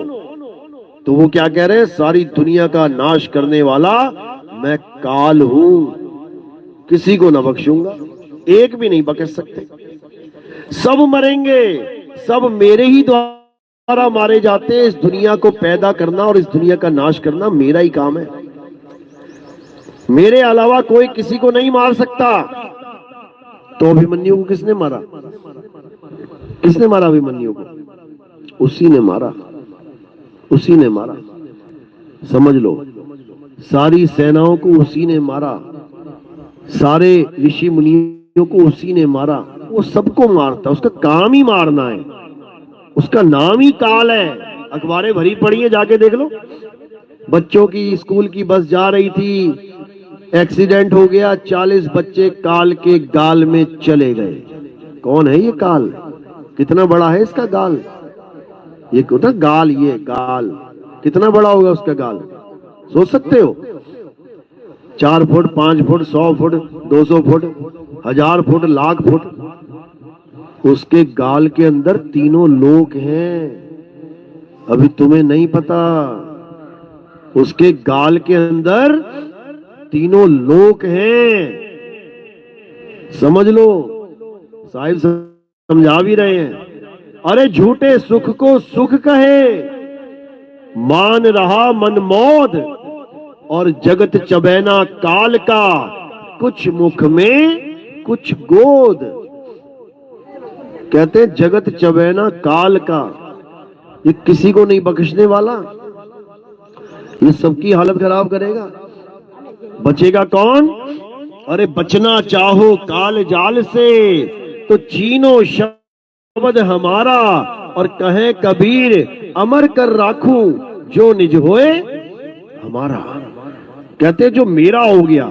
तो वो क्या कह रहे हैं? सारी दुनिया का नाश करने वाला मैं काल हूं, किसी को न बख्शूंगा, एक भी नहीं बख्श सकते। सब मरेंगे, सब मेरे ही द्वारा मारे जाते हैं। इस दुनिया को पैदा करना और इस दुनिया का नाश करना मेरा ही काम है। मेरे अलावा कोई किसी को नहीं मार सकता। तो अभिमन्यु को किसने मारा? किसने मारा अभिमन्यु को? उसी ने मारा, उसी ने मारा। समझ लो, सारी सेनाओं को उसी ने मारा, सारे ऋषि मुनियों को उसी ने मारा। वो सबको मारता, उसका काम ही मारना है, उसका नाम ही काल है। अखबारें भरी पड़ी है, जाके देख लो। बच्चों की स्कूल की बस जा रही थी, एक्सीडेंट हो गया, 40 बच्चे काल के गाल में चले गए। कौन है ये काल? कितना बड़ा है इसका गाल? ये होता गाल, ये गाल कितना बड़ा होगा उसका गाल, सोच सकते हो? 4 foot, 5 foot, 100 foot, 200 foot, 1000 foot, lakh foot. उसके गाल के अंदर तीनों लोक हैं, अभी तुम्हें नहीं पता। उसके गाल के अंदर तीनों लोक हैं, समझ लो। साहिब समझा भी रहे हैं। अरे झूठे सुख को सुख कहे, मान रहा मनमोद, और जगत चबैना काल का, कुछ मुख में कुछ गोद। कहते हैं जगत चबैना काल का, ये किसी को नहीं बख्शने वाला, ये सबकी हालत खराब करेगा। बचेगा कौन? अरे बचना चाहो काल जाल से तो चीनो शब्द हमारा, और कहे कबीर अमर कर राखूं जो निज होए हमारा। कहते जो मेरा हो गया,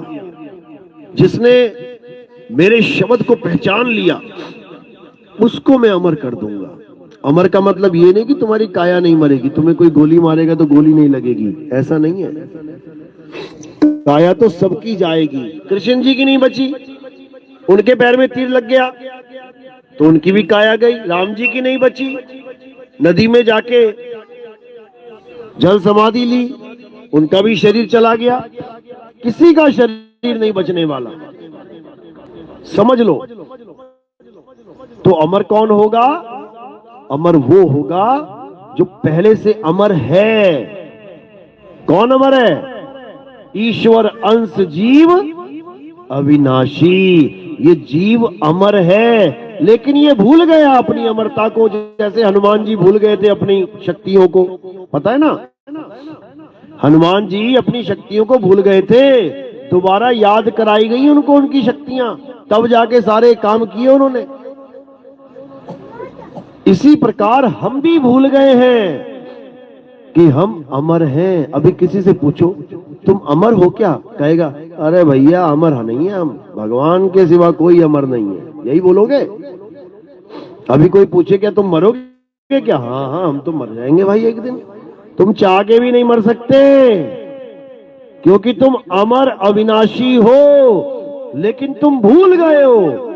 जिसने मेरे शब्द को पहचान लिया, उसको मैं अमर कर दूंगा। अमर का मतलब ये नहीं कि तुम्हारी काया नहीं मरेगी, तुम्हें कोई गोली मारेगा तो गोली नहीं लगेगी, ऐसा नहीं है। काया तो सबकी जाएगी। कृष्ण जी की नहीं बची, उनके पैर में तीर लग गया तो उनकी भी काया गई। राम जी की नहीं बची, नदी में जाके जल समाधि ली, उनका भी शरीर चला गया। किसी का शरीर नहीं बचने वाला, समझ लो। तो अमर कौन होगा? अमर वो होगा जो पहले से अमर है। कौन अमर है? ईश्वर अंश जीव अविनाशी। ये जीव अमर है, लेकिन ये भूल गया अपनी अमरता को, जैसे हनुमान जी भूल गए थे अपनी शक्तियों को। पता है ना, हनुमान जी अपनी शक्तियों को भूल गए थे, दोबारा याद कराई गई उनको उनकी शक्तियां, तब जाके सारे काम किए उन्होंने। इसी प्रकार हम भी भूल गए हैं कि हम अमर हैं। अभी किसी से पूछो तुम अमर हो क्या, कहेगा अरे भैया अमर नहीं है हम, भगवान के सिवा कोई अमर नहीं है, यही बोलोगे। अभी कोई पूछे क्या तुम मरोगे क्या, हाँ हाँ हम तो मर जाएंगे भाई एक दिन। तुम चाह के भी नहीं मर सकते, क्योंकि तुम अमर अविनाशी हो, लेकिन तुम भूल गए हो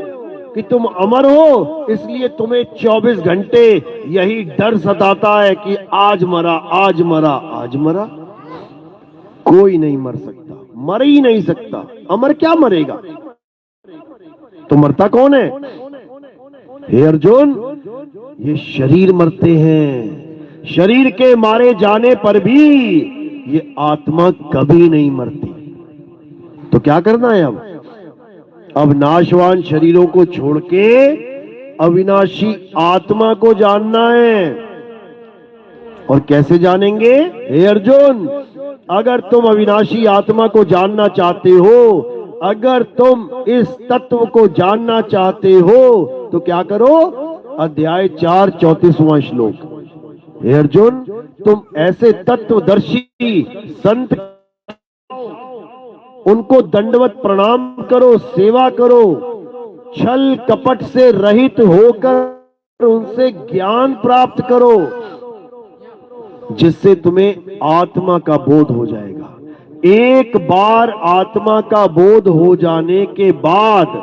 कि तुम अमर हो। इसलिए तुम्हें 24 घंटे यही डर सताता है कि आज मरा, आज मरा, आज मरा। कोई नहीं मर सकता, मर ही नहीं सकता। अमर क्या मरेगा? तो मरता कौन है? हे अर्जुन, ये शरीर मरते हैं। शरीर के मारे जाने पर भी ये आत्मा कभी नहीं मरती। तो क्या करना है अब नाशवान शरीरों को छोड़ के अविनाशी आत्मा को जानना है। और कैसे जानेंगे? हे अर्जुन, अगर तुम अविनाशी आत्मा को जानना चाहते हो, अगर तुम इस तत्व को जानना चाहते हो, तो क्या करो? अध्याय 4 34वां श्लोक, हे अर्जुन, तुम ऐसे तत्वदर्शी संत, उनको दंडवत प्रणाम करो, सेवा करो, छल कपट से रहित होकर उनसे ज्ञान प्राप्त करो, जिससे तुम्हें आत्मा का बोध हो जाएगा। एक बार आत्मा का बोध हो जाने के बाद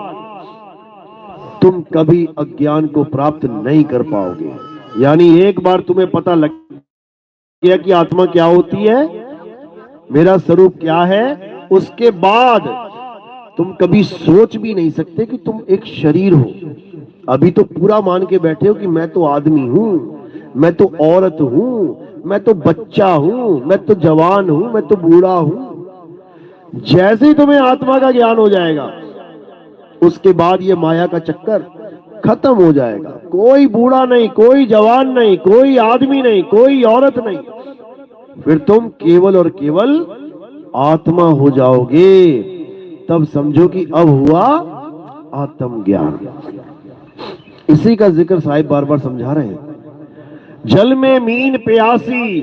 तुम कभी अज्ञान को प्राप्त नहीं कर पाओगे। यानी एक बार तुम्हें पता लग गया कि आत्मा क्या होती है, मेरा स्वरूप क्या है, उसके बाद तुम कभी सोच भी नहीं सकते कि तुम एक शरीर हो। अभी तो पूरा मान के बैठे हो कि मैं तो आदमी हूं, मैं तो औरत हूं, मैं तो बच्चा हूं, मैं तो जवान हूं, मैं तो बूढ़ा हूं। जैसे ही तुम्हें आत्मा का ज्ञान हो जाएगा, उसके बाद ये माया का चक्कर खत्म हो जाएगा। कोई बूढ़ा नहीं, कोई जवान नहीं, कोई आदमी नहीं, कोई औरत नहीं, फिर तुम केवल और केवल आत्मा हो जाओगे। तब समझो कि अब हुआ आत्मज्ञान। इसी का जिक्र साहिब बार बार समझा रहे हैं। जल में मीन प्यासी,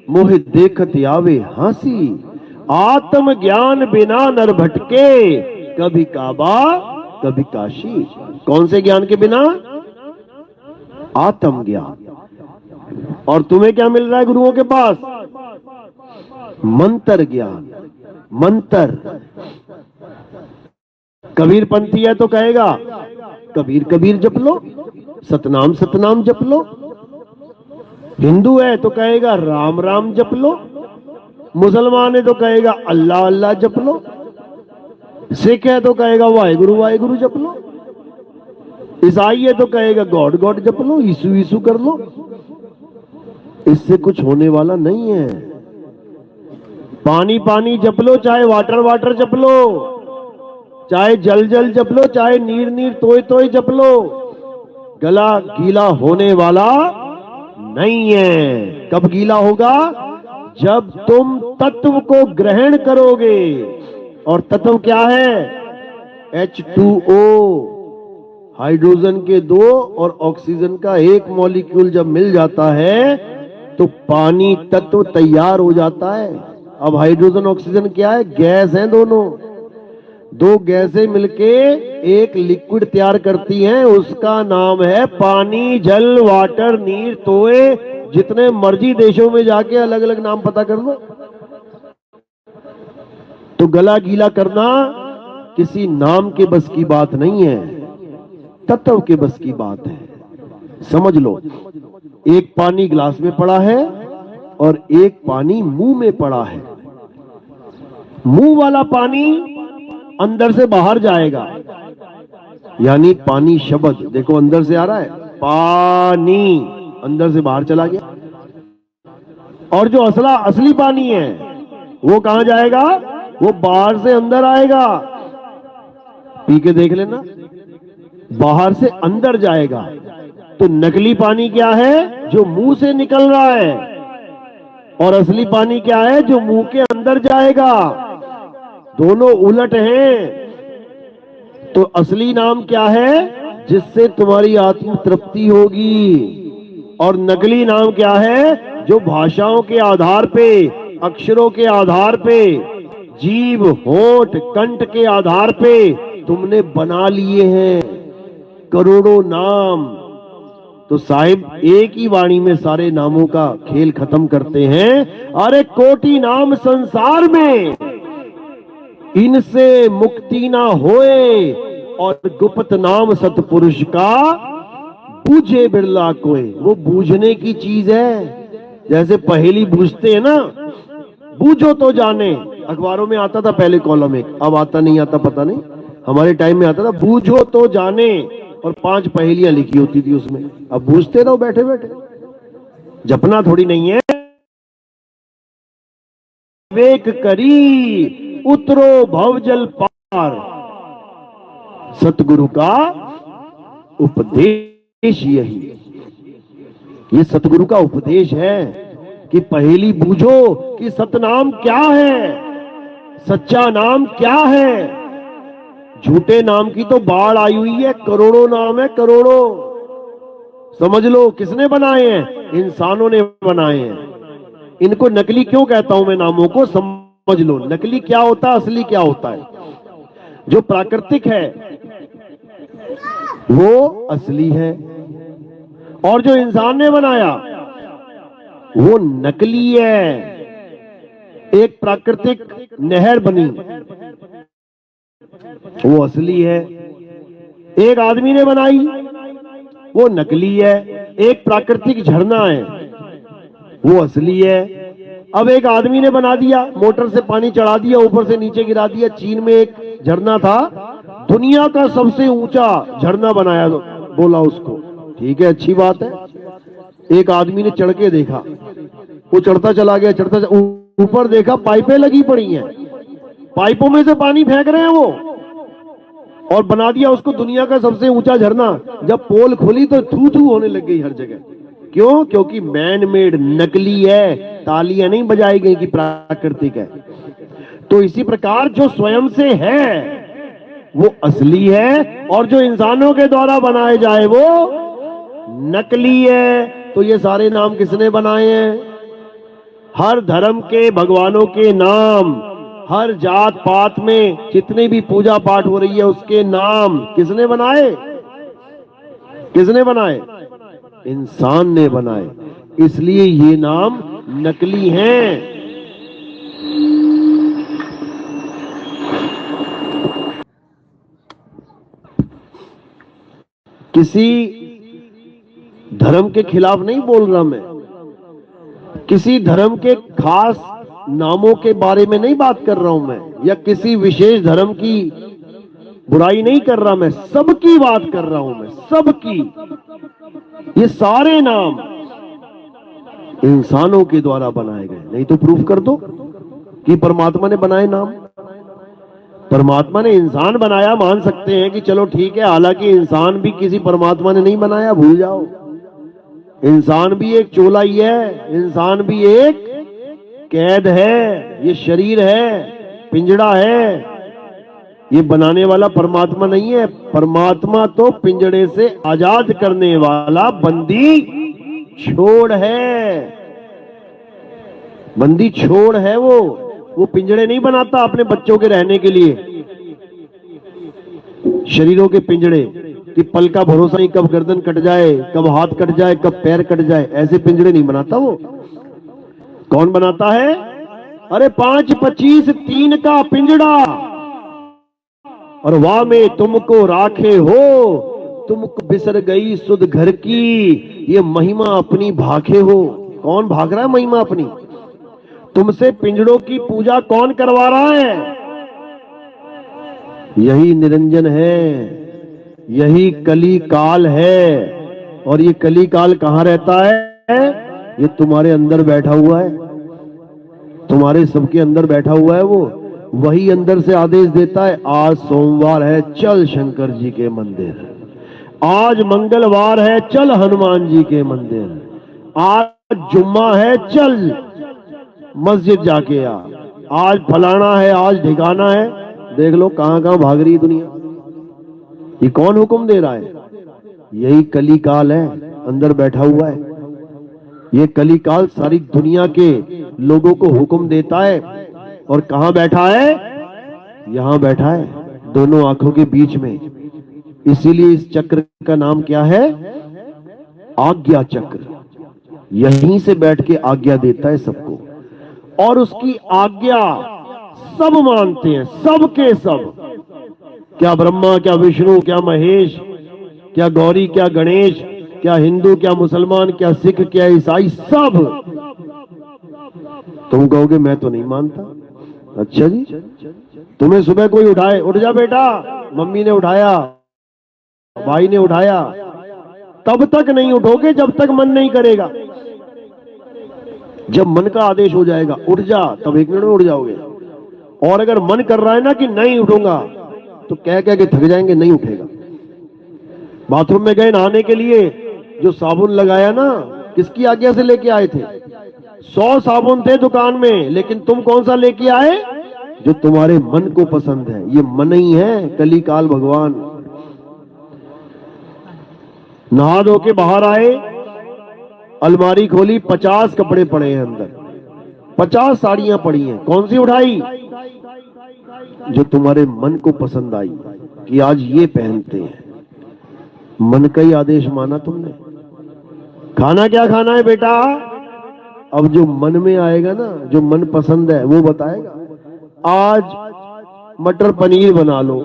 मोह देखत आवे हासी, आत्म ज्ञान बिना नर भटके, कभी काबा कभी काशी। कौन से ज्ञान के बिना? आत्म ज्ञान। और तुम्हें क्या मिल रहा है गुरुओं के पास? मंत्र ज्ञान। मंत्र। कबीर पंथी है तो कहेगा कबीर कबीर जप लो, सतनाम सतनाम जप लो। हिंदू है तो कहेगा राम राम जप लो। मुसलमान है तो कहेगा अल्लाह अल्लाह जप लो। सिख है तो कहेगा वाहेगुरु वाहेगुरु जप लो। ईसाई है तो कहेगा गॉड गॉड जप लो, यीशु यीशु कर लो। इससे कुछ होने वाला नहीं है। पानी पानी जप लो, चाहे वाटर वाटर जप लो, चाहे जल जल जप लो, चाहे नीर नीर तोय तोय जप लो, गला गीला होने वाला नहीं है। कब गीला होगा? जब तुम तत्व को ग्रहण करोगे। और तत्व क्या है? H2O, हाइड्रोजन के 2 और ऑक्सीजन का 1 मॉलिक्यूल जब मिल जाता है तो पानी तत्व तैयार हो जाता है। अब हाइड्रोजन ऑक्सीजन क्या है? गैस है। दोनों 2 गैसें मिलके एक लिक्विड तैयार करती हैं, उसका नाम है पानी, जल, वाटर, नीर, तोए। जितने मर्जी देशों में जाके अलग अलग नाम पता कर लो। तो गला गीला करना किसी नाम के बस की बात नहीं है, तत्व के बस की बात है। समझ लो, एक पानी गिलास में पड़ा है और एक पानी मुंह में पड़ा है। मुंह वाला पानी अंदर से बाहर जाएगा, यानी पानी शब्द देखो अंदर से आ रहा है, पानी अंदर से बाहर चला गया। और जो असली पानी है वो कहां जाएगा? वो बाहर से अंदर आएगा। पी के देख लेना, बाहर से अंदर जाएगा। तो नकली पानी क्या है? जो मुंह से निकल रहा है। और असली पानी क्या है? जो मुंह के अंदर जाएगा। दोनों उलट हैं। तो असली नाम क्या है? जिससे तुम्हारी आत्म तृप्ति होगी। और नकली नाम क्या है? जो भाषाओं के आधार पे, अक्षरों के आधार पे, जीव होठ कंठ के आधार पे तुमने बना लिए हैं करोड़ों नाम। तो साहिब एक ही वाणी में सारे नामों का खेल खत्म करते हैं। अरे कोटि नाम संसार में, इनसे मुक्ति ना होए, और गुप्त नाम सतपुरुष का बूझे बिरला कोई। वो बूझने की चीज है। जैसे पहेली बूझते हैं ना, बूझो तो जाने। अखबारों में आता था पहले कॉलम एक, अब आता नहीं आता पता नहीं। हमारे टाइम में आता था बूझो तो जाने, और 5 पहेलियां लिखी होती थी उसमें। अब बूझते रहो बैठे बैठे, जपना थोड़ी नहीं है। विवेक करी उतरो भवजल पार, सतगुरु का उपदेश यही। ये सतगुरु का उपदेश है कि पहेली बूझो कि सतनाम क्या है, सच्चा नाम क्या है। झूठे नाम की तो बाढ़ आई हुई है, करोड़ों नाम है, करोड़ों। समझ लो किसने बनाए हैं? इंसानों ने बनाए हैं। इनको नकली क्यों कहता हूं मैं नामों को, समझ लो। नकली क्या होता है, असली क्या होता है? जो प्राकृतिक है वो असली है, और जो इंसान ने बनाया वो नकली है। एक प्राकृतिक नहर बनी, वो असली है। एक आदमी ने बनाई, वो नकली है। एक प्राकृतिक झरना है, वो असली है। अब एक आदमी ने बना दिया, मोटर से पानी चढ़ा दिया, ऊपर से नीचे गिरा दिया। चीन में एक झरना था, दुनिया का सबसे ऊंचा झरना बनाया, बोला उसको, ठीक है, अच्छी बात है। एक आदमी ने चढ़ के देखा, वो चढ़ता चला गया, ऊपर देखा पाइपें लगी पड़ी हैं, पाइपों में से पानी फेंक रहे हैं वो, और बना दिया उसको दुनिया का सबसे ऊंचा झरना। जब पोल खोली तो थू थू होने लग गई हर जगह। क्यों? क्योंकि मैन मेड, नकली है, तालियां नहीं बजाई गई कि प्राकृतिक है। तो इसी प्रकार जो स्वयं से है वो असली है, और जो इंसानों के द्वारा बनाए जाए वो नकली है। तो ये सारे नाम किसने बनाए हैं? हर धर्म के भगवानों के नाम, हर जात पात में जितने भी पूजा पाठ हो रही है उसके नाम किसने बनाए? किसने बनाए? इंसान ने बनाए। इसलिए ये नाम नकली हैं। किसी धर्म के खिलाफ नहीं बोल रहा मैं, किसी धर्म के खास नामों के बारे में नहीं बात कर रहा हूं मैं, या किसी विशेष धर्म की बुराई नहीं कर रहा मैं, सबकी बात कर रहा हूं मैं, सबकी। ये सारे नाम इंसानों के द्वारा बनाए गए। नहीं तो प्रूफ कर दो कि परमात्मा ने बनाए नाम। परमात्मा ने इंसान बनाया, मान सकते हैं कि चलो ठीक है, हालांकि इंसान भी किसी परमात्मा ने नहीं बनाया, भूल जाओ। इंसान भी एक चोला ही है, इंसान भी एक कैद है, ये शरीर है, पिंजड़ा है। ये बनाने वाला परमात्मा नहीं है। परमात्मा तो पिंजड़े से आजाद करने वाला बंदी छोड़ है, बंदी छोड़ है। वो पिंजड़े नहीं बनाता अपने बच्चों के रहने के लिए, शरीरों के पिंजड़े, कि पल का भरोसा नहीं, कब गर्दन कट जाए, कब हाथ कट जाए, कब पैर कट जाए, ऐसे पिंजड़े नहीं बनाता वो। कौन बनाता है? अरे 5, 25, 3 का पिंजड़ा, और वाह में तुमको राखे हो, तुमको बिसर गई सुध घर की, ये महिमा अपनी भाखे हो। कौन भाग रहा है महिमा अपनी? तुमसे पिंजड़ों की पूजा कौन करवा रहा है? यही निरंजन है, यही कली काल है। और ये कली काल कहां रहता है? ये तुम्हारे अंदर बैठा हुआ है, तुम्हारे सबके अंदर बैठा हुआ है। वो वही अंदर से आदेश देता है, आज सोमवार है, चल शंकर जी के मंदिर, आज मंगलवार है, चल हनुमान जी के मंदिर, आज जुम्मा है, चल मस्जिद जाके आ, आज फलाना है, आज ठिकाना है। देख लो कहां कहां भाग रही दुनिया। ये कौन हुक्म दे रहा है? यही कली काल है, अंदर बैठा हुआ है। ये कली काल सारी दुनिया के लोगों को हुक्म देता है। और कहां बैठा है? यहां बैठा है, दोनों आंखों के बीच में। इसीलिए इस चक्र का नाम क्या है? आज्ञा चक्र। यहीं से बैठ के आज्ञा देता है सबको, और उसकी आज्ञा सब मानते हैं, सब के सब। क्या ब्रह्मा, क्या विष्णु, क्या महेश, क्या गौरी, क्या गणेश, क्या हिंदू, क्या मुसलमान, क्या सिख, क्या ईसाई, सब। तुम कहोगे मैं तो नहीं मानता। अच्छा जी, तुम्हें सुबह कोई उठाए, उठ जा बेटा, मम्मी ने उठाया, भाई ने उठाया, तब तक नहीं उठोगे जब तक मन नहीं करेगा। जब मन का आदेश हो जाएगा उठ जा, तब 1 मिनट में उठ जाओगे। और अगर मन कर रहा है ना कि नहीं उठूंगा, तो कह के थक जाएंगे, नहीं उठेगा। बाथरूम में गए नहाने के लिए, जो साबुन लगाया ना, किसकी आज्ञा से लेके आए थे? 100 साबुन थे दुकान में, लेकिन तुम कौन सा लेके आए? जो तुम्हारे मन को पसंद है। ये मन ही है कली काल भगवान। नहा धो के बाहर आए, अलमारी खोली, 50 कपड़े पड़े हैं अंदर, 50 साड़ियां पड़ी हैं। कौन सी उठाई? जो तुम्हारे मन को पसंद आई कि आज ये पहनते हैं। मन का ही आदेश माना तुमने। खाना क्या खाना है बेटा? अब जो मन में आएगा ना, जो मन पसंद है वो बताएगा। आज मटर पनीर बना लो,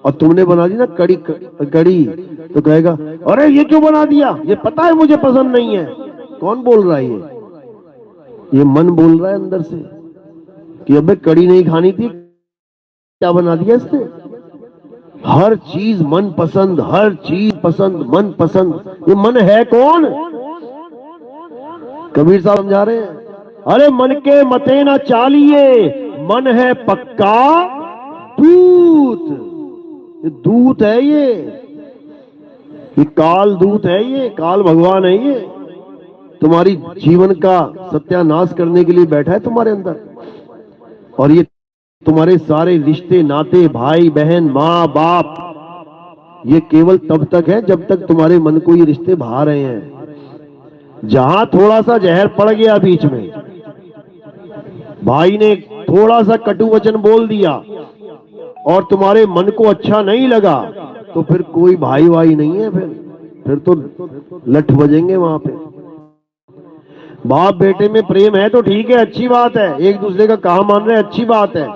और तुमने बना दी ना कड़ी कड़ी, तो कहेगा अरे ये क्यों बना दिया, ये पता है मुझे पसंद नहीं है। कौन बोल रहा है? ये मन बोल रहा है अंदर से कि अबे कड़ी नहीं खानी थी, क्या बना दिया इसने। हर चीज मन पसंद, हर चीज पसंद, मन पसंद। ये मन है कौन? कबीर साहब समझा रहे हैं, अरे मन के मते ना चालिए, मन है पक्का दूत। ये दूत है, ये काल दूत है, ये काल भगवान है। ये तुम्हारी जीवन का सत्यानाश करने के लिए बैठा है तुम्हारे अंदर। और ये तुम्हारे सारे रिश्ते नाते, भाई बहन, माँ बाप, ये केवल तब तक है जब तक तुम्हारे मन को ये रिश्ते भा रहे हैं। जहां थोड़ा सा जहर पड़ गया बीच में, भाई ने थोड़ा सा कटु वचन बोल दिया और तुम्हारे मन को अच्छा नहीं लगा, तो फिर कोई भाई वाई नहीं है। फिर तो लठ बजेंगे वहां पे। बाप बेटे में प्रेम है तो ठीक है, अच्छी बात है, एक दूसरे का कहा मान रहे, अच्छी बात है।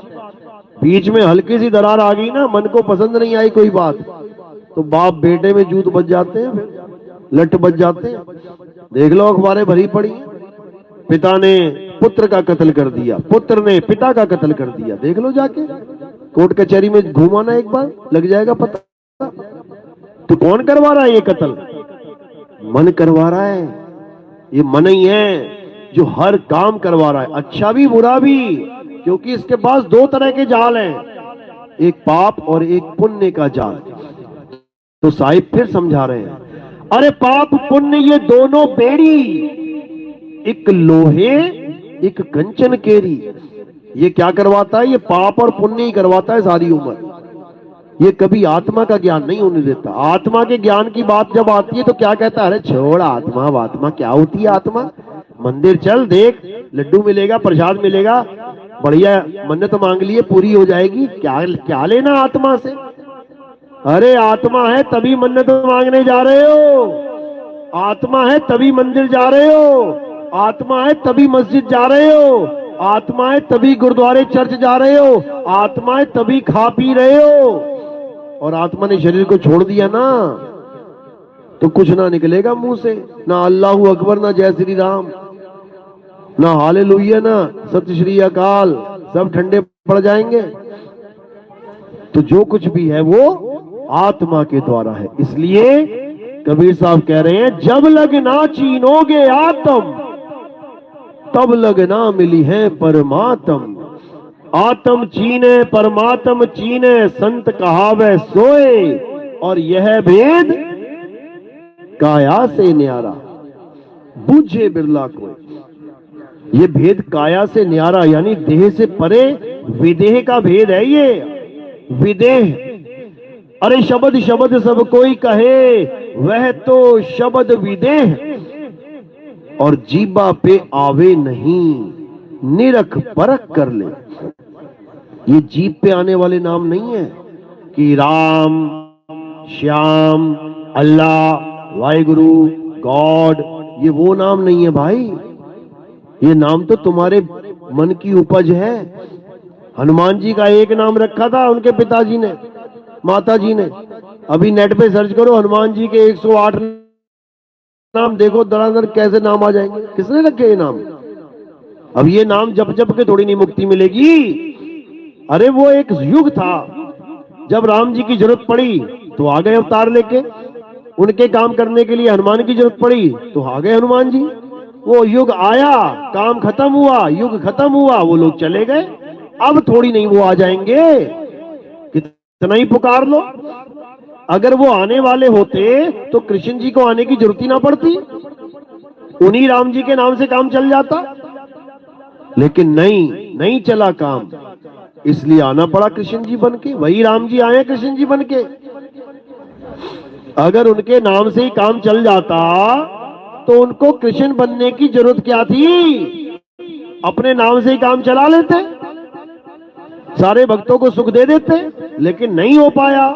बीच में हल्की सी दरार आ गई ना, मन को पसंद नहीं आई कोई बात, तो बाप बेटे में जूत बज जाते हैं, फिर लठ बज जाते हैं। देख लो अखबारें भरी पड़ी, पिता ने पुत्र का कत्ल कर दिया, पुत्र ने पिता का कत्ल कर दिया। देख लो जाके कोर्ट कचहरी में घुमाना, एक बार लग जाएगा पता। तो कौन करवा रहा है ये कत्ल? मन करवा रहा है। ये मन ही है जो हर काम करवा रहा है, अच्छा भी बुरा भी, क्योंकि इसके पास दो तरह के जाल हैं, एक पाप और एक पुण्य का जाल। तो साहिब फिर समझा रहे हैं, अरे पाप पुण्य ये दोनों बेड़ी, एक लोहे एक कंचन केरी। ये क्या करवाता है? ये पाप और पुण्य ही करवाता है सारी उम्र। ये कभी आत्मा का ज्ञान नहीं होने देता। आत्मा के ज्ञान की बात जब आती है तो क्या कहता है? अरे छोड़, आत्मा वात्मा क्या होती है आत्मा, मंदिर चल, देख लड्डू मिलेगा, प्रसाद मिलेगा, बढ़िया मन्नत मांग लिए पूरी हो जाएगी, क्या क्या लेना आत्मा से। अरे आत्मा है तभी मन्नत मांगने जा रहे हो, आत्मा है तभी मंदिर जा रहे हो, आत्मा है तभी मस्जिद जा रहे हो, आत्मा है तभी गुरुद्वारे चर्च जा रहे हो, आत्मा है तभी खा पी रहे हो। और आत्मा ने शरीर को छोड़ दिया ना, तो कुछ ना निकलेगा मुंह से, ना अल्लाहू अकबर, ना जय श्री राम, ना हालेलुया, ना सत श्री अकाल, सब ठंडे पड़ जाएंगे। तो जो कुछ भी है वो आत्मा के द्वारा है। इसलिए कबीर साहब कह रहे हैं, जब लगना चीनोगे आत्म, तब लगना मिली है परमात्म। आत्म चीने परमात्म चीने, संत कहावे सोए, और यह भेद काया से न्यारा, बूझे बिरला कोई। ये भेद काया से न्यारा यानी देह से परे विदेह का भेद है। ये विदेह, अरे शब्द शब्द सब कोई कहे, वह तो शब्द विदेह, और जीबा पे आवे नहीं, निरख परख कर ले। ये जीभ पे आने वाले नाम नहीं है कि राम, श्याम, अल्लाह, वाहिगुरु, गॉड, ये वो नाम नहीं है भाई। ये नाम तो तुम्हारे मन की उपज है। हनुमान जी का एक नाम रखा था उनके पिताजी ने, माताजी ने। अभी नेट पे सर्च करो हनुमान जी के 108 नाम, देखो दरादर कैसे नाम आ जाएंगे। किसने रखे ये नाम? अब ये नाम जप जप के थोड़ी नहीं मुक्ति मिलेगी। अरे वो एक युग था जब राम जी की जरूरत पड़ी तो आ गए अवतार लेके, उनके काम करने के लिए हनुमान की जरूरत पड़ी तो आ गए हनुमान जी। वो युग आया, काम खत्म हुआ, युग खत्म हुआ, वो लोग चले गए। अब थोड़ी नहीं वो आ जाएंगे, कितना ही पुकार लो। अगर वो आने वाले होते तो कृष्ण जी को आने की जरूरत ही ना पड़ती, उन्हीं राम जी के नाम से काम चल जाता। लेकिन नहीं चला काम, इसलिए आना पड़ा कृष्ण जी बन के। वही राम जी आए कृष्ण जी बन के। अगर उनके नाम से ही काम चल जाता तो उनको कृष्ण बनने की जरूरत क्या थी? अपने नाम से ही काम चला लेते, सारे भक्तों को सुख दे देते, लेकिन नहीं हो पाया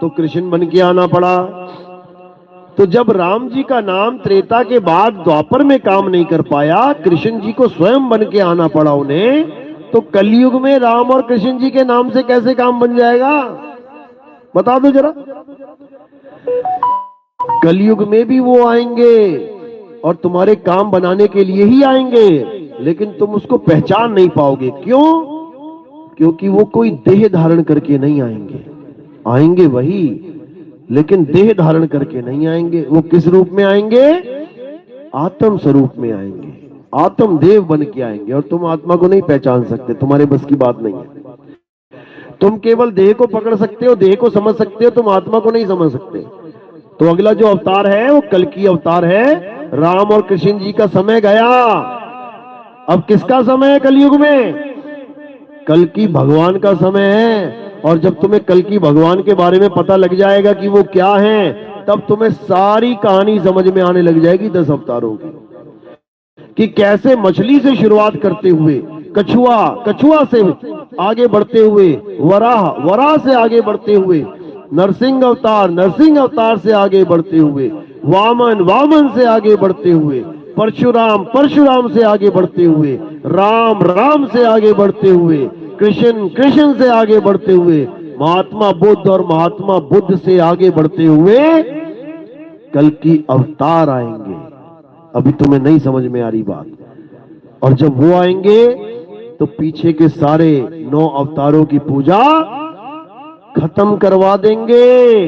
तो कृष्ण बन के आना पड़ा। तो जब राम जी का नाम त्रेता के बाद द्वापर में काम नहीं कर पाया, कृष्ण जी को स्वयं बन के आना पड़ा उन्हें, तो कलयुग में राम और कृष्ण जी के नाम से कैसे काम बन जाएगा? बता दो जरा। कलयुग में भी वो आएंगे और तुम्हारे काम बनाने के लिए ही आएंगे, लेकिन तुम उसको पहचान नहीं पाओगे। क्यों? क्योंकि वो कोई देह धारण करके नहीं आएंगे। आएंगे वही, लेकिन देह धारण करके नहीं आएंगे। वो किस रूप में आएंगे? आत्म स्वरूप में आएंगे, आत्म देव बन के आएंगे। और तुम आत्मा को नहीं पहचान सकते, तुम्हारे बस की बात नहीं है। तुम केवल देह को पकड़ सकते हो, देह को समझ सकते हो, तुम आत्मा को नहीं समझ सकते। तो अगला जो अवतार है वो कल की अवतार है। राम और कृष्ण जी का समय गया, अब किसका समय है कलयुग में? कल की भगवान का समय है। और जब तुम्हें कल की भगवान के बारे में पता लग जाएगा कि वो क्या है, तब तुम्हें सारी कहानी समझ में आने लग जाएगी 10 अवतारों की, कि कैसे मछली से शुरुआत करते हुए कछुआ, कछुआ से आगे बढ़ते हुए वराह, वराह से आगे बढ़ते हुए नरसिंह अवतार, नरसिंह अवतार से आगे बढ़ते हुए वामन, वामन से आगे बढ़ते हुए परशुराम, परशुराम से आगे बढ़ते हुए राम, राम से आगे बढ़ते हुए कृष्ण, कृष्ण से आगे बढ़ते हुए महात्मा बुद्ध, और महात्मा बुद्ध से आगे बढ़ते हुए कल की अवतार आएंगे। अभी तुम्हें नहीं समझ में आ रही बात। और जब वो आएंगे तो पीछे के सारे 9 अवतारों की पूजा खत्म करवा देंगे,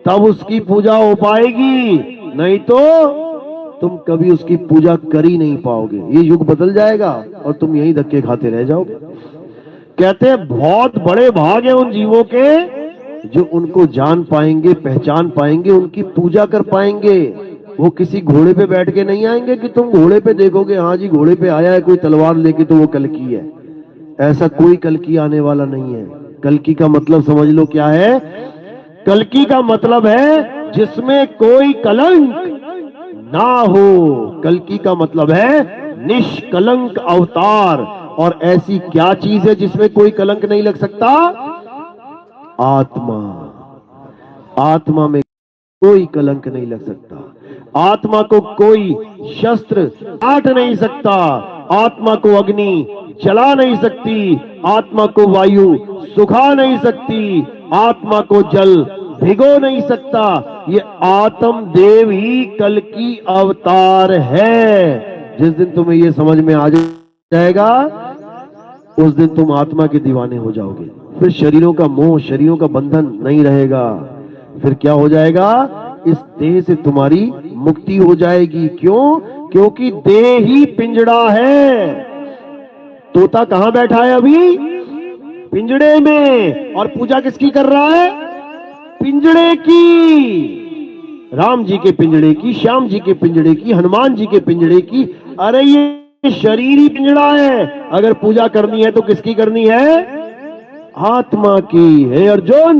तब उसकी पूजा हो पाएगी, नहीं तो तुम कभी उसकी पूजा कर ही नहीं पाओगे। ये युग बदल जाएगा और तुम यही धक्के खाते रह जाओगे। कहते हैं बहुत बड़े भाग हैं उन जीवों के जो उनको जान पाएंगे, पहचान पाएंगे, उनकी पूजा कर पाएंगे। वो किसी घोड़े पे बैठ के नहीं आएंगे कि तुम घोड़े पे देखोगे, हाँ जी घोड़े पे आया है कोई तलवार लेके तो वो कल्कि है। ऐसा कोई कल्कि आने वाला नहीं है। कल्कि का मतलब समझ लो क्या है? कल्कि का मतलब है जिसमें कोई कलंक ना हो। कल्कि का मतलब है निष्कलंक अवतार। और ऐसी क्या चीज है जिसमें कोई कलंक नहीं लग सकता? आत्मा। आत्मा में कोई कलंक नहीं लग सकता। आत्मा को कोई शस्त्र काट नहीं सकता, आत्मा को अग्नि जला नहीं सकती, आत्मा को वायु सुखा नहीं सकती, आत्मा को जल भिगो नहीं सकता। ये आत्म देव ही कल की अवतार है। जिस दिन तुम्हें ये समझ में आ जाएगा उस दिन तुम आत्मा के दीवाने हो जाओगे। फिर शरीरों का मोह, शरीरों का बंधन नहीं रहेगा। फिर क्या हो जाएगा? इस देह से तुम्हारी मुक्ति हो जाएगी। क्यों? क्योंकि देह ही पिंजड़ा है। तोता कहां बैठा है अभी? पिंजड़े में। और पूजा किसकी कर रहा है? पिंजड़े की। राम जी के पिंजड़े की, श्याम जी के पिंजड़े की, हनुमान जी के पिंजड़े की। अरे ये शरीर ही पिंजड़ा है। अगर पूजा करनी है तो किसकी करनी है? आत्मा की। है अर्जुन,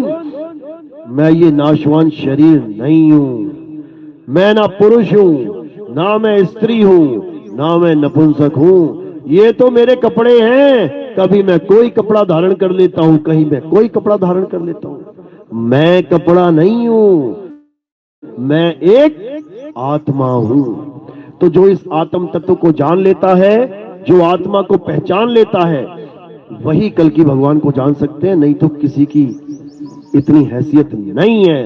मैं ये नाशवान शरीर नहीं हूं। मैं ना पुरुष हूं, ना मैं स्त्री हूं, ना मैं नपुंसक हूं। ये तो मेरे कपड़े हैं। कभी मैं कोई कपड़ा धारण कर लेता हूं, कहीं मैं कोई कपड़ा धारण कर लेता हूं। मैं कपड़ा नहीं हूं, मैं एक आत्मा हूं। तो जो इस आत्म तत्व को जान लेता है, जो आत्मा को पहचान लेता है, वही कल की भगवान को जान सकते हैं। नहीं तो किसी की इतनी हैसियत नहीं है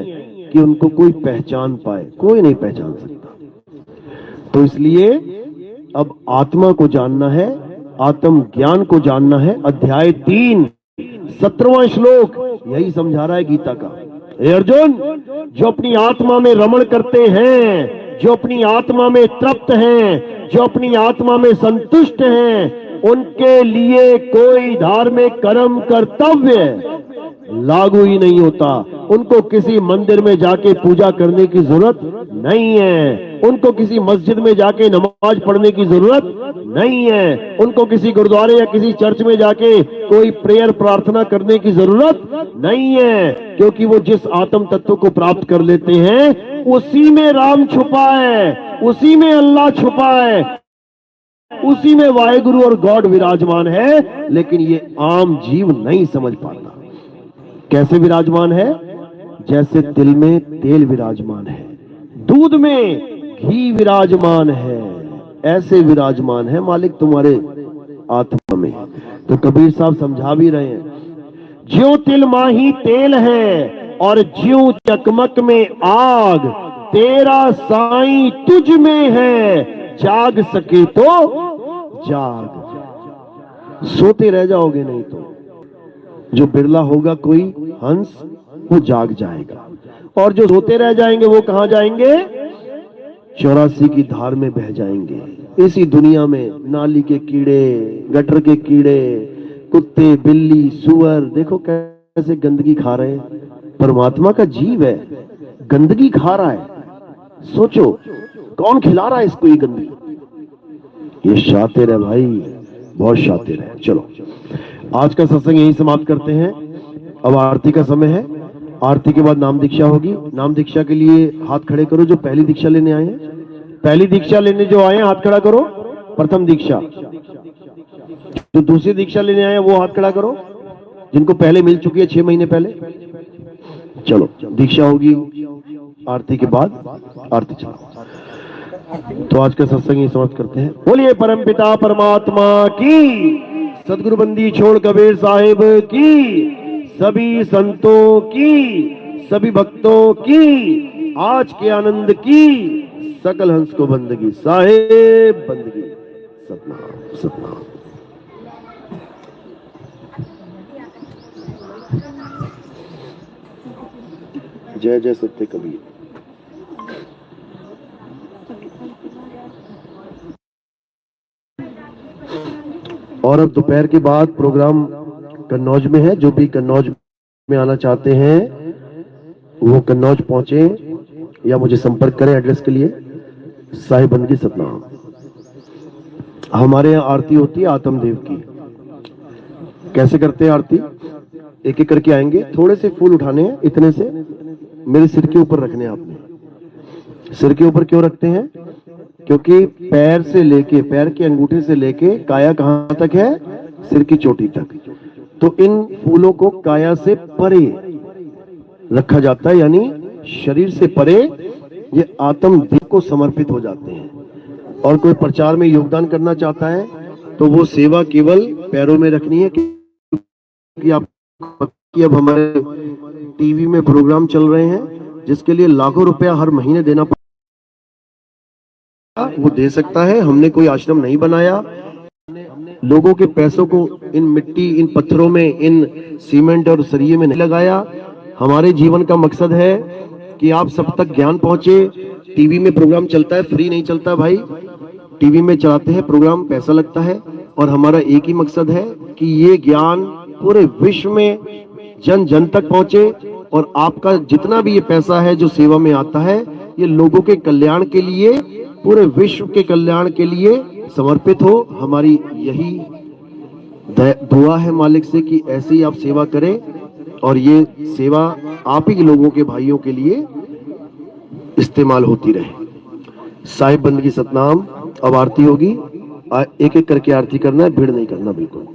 कि उनको कोई पहचान पाए। कोई नहीं पहचान सकता। तो इसलिए अब आत्मा को जानना है, आत्म ज्ञान को जानना है। अध्याय 3 17वां श्लोक यही समझा रहा है गीता का। हे अर्जुन, जो अपनी आत्मा में रमण करते हैं, जो अपनी आत्मा में तृप्त हैं, जो अपनी आत्मा में संतुष्ट हैं, उनके लिए कोई धार्मिक कर्म कर्तव्य लागू ही नहीं होता। उनको किसी मंदिर में जाके पूजा करने की जरूरत नहीं है, उनको किसी मस्जिद में जाके नमाज पढ़ने की जरूरत नहीं है, उनको किसी गुरुद्वारे या किसी चर्च में जाके कोई प्रेयर प्रार्थना करने की जरूरत नहीं है, क्योंकि वो जिस आत्म तत्व को प्राप्त कर लेते हैं उसी में राम छुपा है, उसी में अल्लाह छुपा है, उसी में वाहेगुरु और गॉड विराजमान है। लेकिन ये आम जीव नहीं समझ पाता। कैसे विराजमान है? जैसे तिल में तेल विराजमान है, दूध में घी विराजमान है, ऐसे विराजमान है मालिक तुम्हारे आत्मा में। तो कबीर साहब समझा भी रहे हैं, ज्यों तिल माही तेल है और ज्यों चकमक में आग, तेरा साईं तुझ में है, जाग सके तो जाग। सोते रह जाओगे नहीं तो जो बिरला होगा कोई हंस, वो जाग जाएगा, और जो सोते रह जाएंगे वो कहां जाएंगे? 84 की धार में बह जाएंगे। इसी दुनिया में नाली के कीड़े, गटर के कीड़े, कुत्ते, बिल्ली, सुअर, देखो कैसे गंदगी खा रहे हैं। परमात्मा का जीव है, गंदगी खा रहा है। सोचो कौन खिला रहा है इसको ये गंदगी? ये शातिर है भाई, बहुत शातिर है। चलो आज का सत्संग यही समाप्त करते हैं। अब आरती का समय है, आरती के बाद नाम दीक्षा होगी। नाम दीक्षा के लिए हाथ खड़े करो जो पहली दीक्षा लेने आए हैं। पहली दीक्षा लेने जो आए हैं हाथ खड़ा करो। प्रथम दीक्षा। जो दूसरी दीक्षा लेने आए हैं वो हाथ खड़ा करो, जिनको पहले मिल चुकी है 6 महीने पहले। चलो दीक्षा होगी आरती के बाद, आरती चलो। तो आज का सत्संग ही समाप्त करते हैं। बोलिए परमपिता परमात्मा की, सदगुरु बंदी छोड़ कबीर साहिब की, सभी संतों की, सभी भक्तों की, आज के आनंद की, सकल हंस को बंदगी। साहिब बंदगी। सतनाम सतनाम। जय जय सत्य कबीर। और अब दोपहर के बाद प्रोग्राम कन्नौज में है। जो भी कन्नौज में आना चाहते हैं वो कन्नौज पहुंचे या मुझे संपर्क करें एड्रेस के लिए। साहिब बंदगी सतनाम। हमारे यहाँ आरती होती है आत्मदेव की। कैसे करते हैं आरती? एक एक करके आएंगे, थोड़े से फूल उठाने हैं, इतने से मेरे सिर के ऊपर रखने हैं। आपने सिर के ऊपर क्यों रखते हैं? क्योंकि पैर से लेके, पैर के अंगूठे से लेके काया कहां तक है? सिर की चोटी तक। तो इन फूलों को काया से परे रखा जाता है, यानी शरीर से परे ये आत्मदेव को समर्पित हो जाते हैं। और कोई प्रचार में योगदान करना चाहता है तो वो सेवा केवल पैरों में रखनी है। कि आप अब हमारे टीवी में प्रोग्राम चल रहे हैं जिसके लिए लाखों रुपया हर महीने देना पड़ता, वो दे सकता है। हमने कोई आश्रम नहीं बनाया, लोगों के पैसों को इन मिट्टी, इन पत्थरों में, इन सीमेंट और सरिये में नहीं लगाया। हमारे जीवन का मकसद है कि आप सब तक ज्ञान पहुंचे। टीवी में प्रोग्राम चलता है, फ्री नहीं चलता भाई। टीवी में चलाते हैं प्रोग्राम, पैसा लगता है। और हमारा एक ही मकसद है कि ये ज्ञान पूरे विश्व में जन जन तक पहुंचे। और आपका जितना भी ये पैसा है जो सेवा में आता है, ये लोगों के कल्याण के लिए, पूरे विश्व के कल्याण के लिए समर्पित हो। हमारी यही दुआ है मालिक से कि ऐसे ही आप सेवा करें और ये सेवा आप ही लोगों के भाइयों के लिए इस्तेमाल होती रहे। साहिब बंदगी सतनाम। अब आरती होगी, एक एक करके आरती करना है, भीड़ नहीं करना बिल्कुल।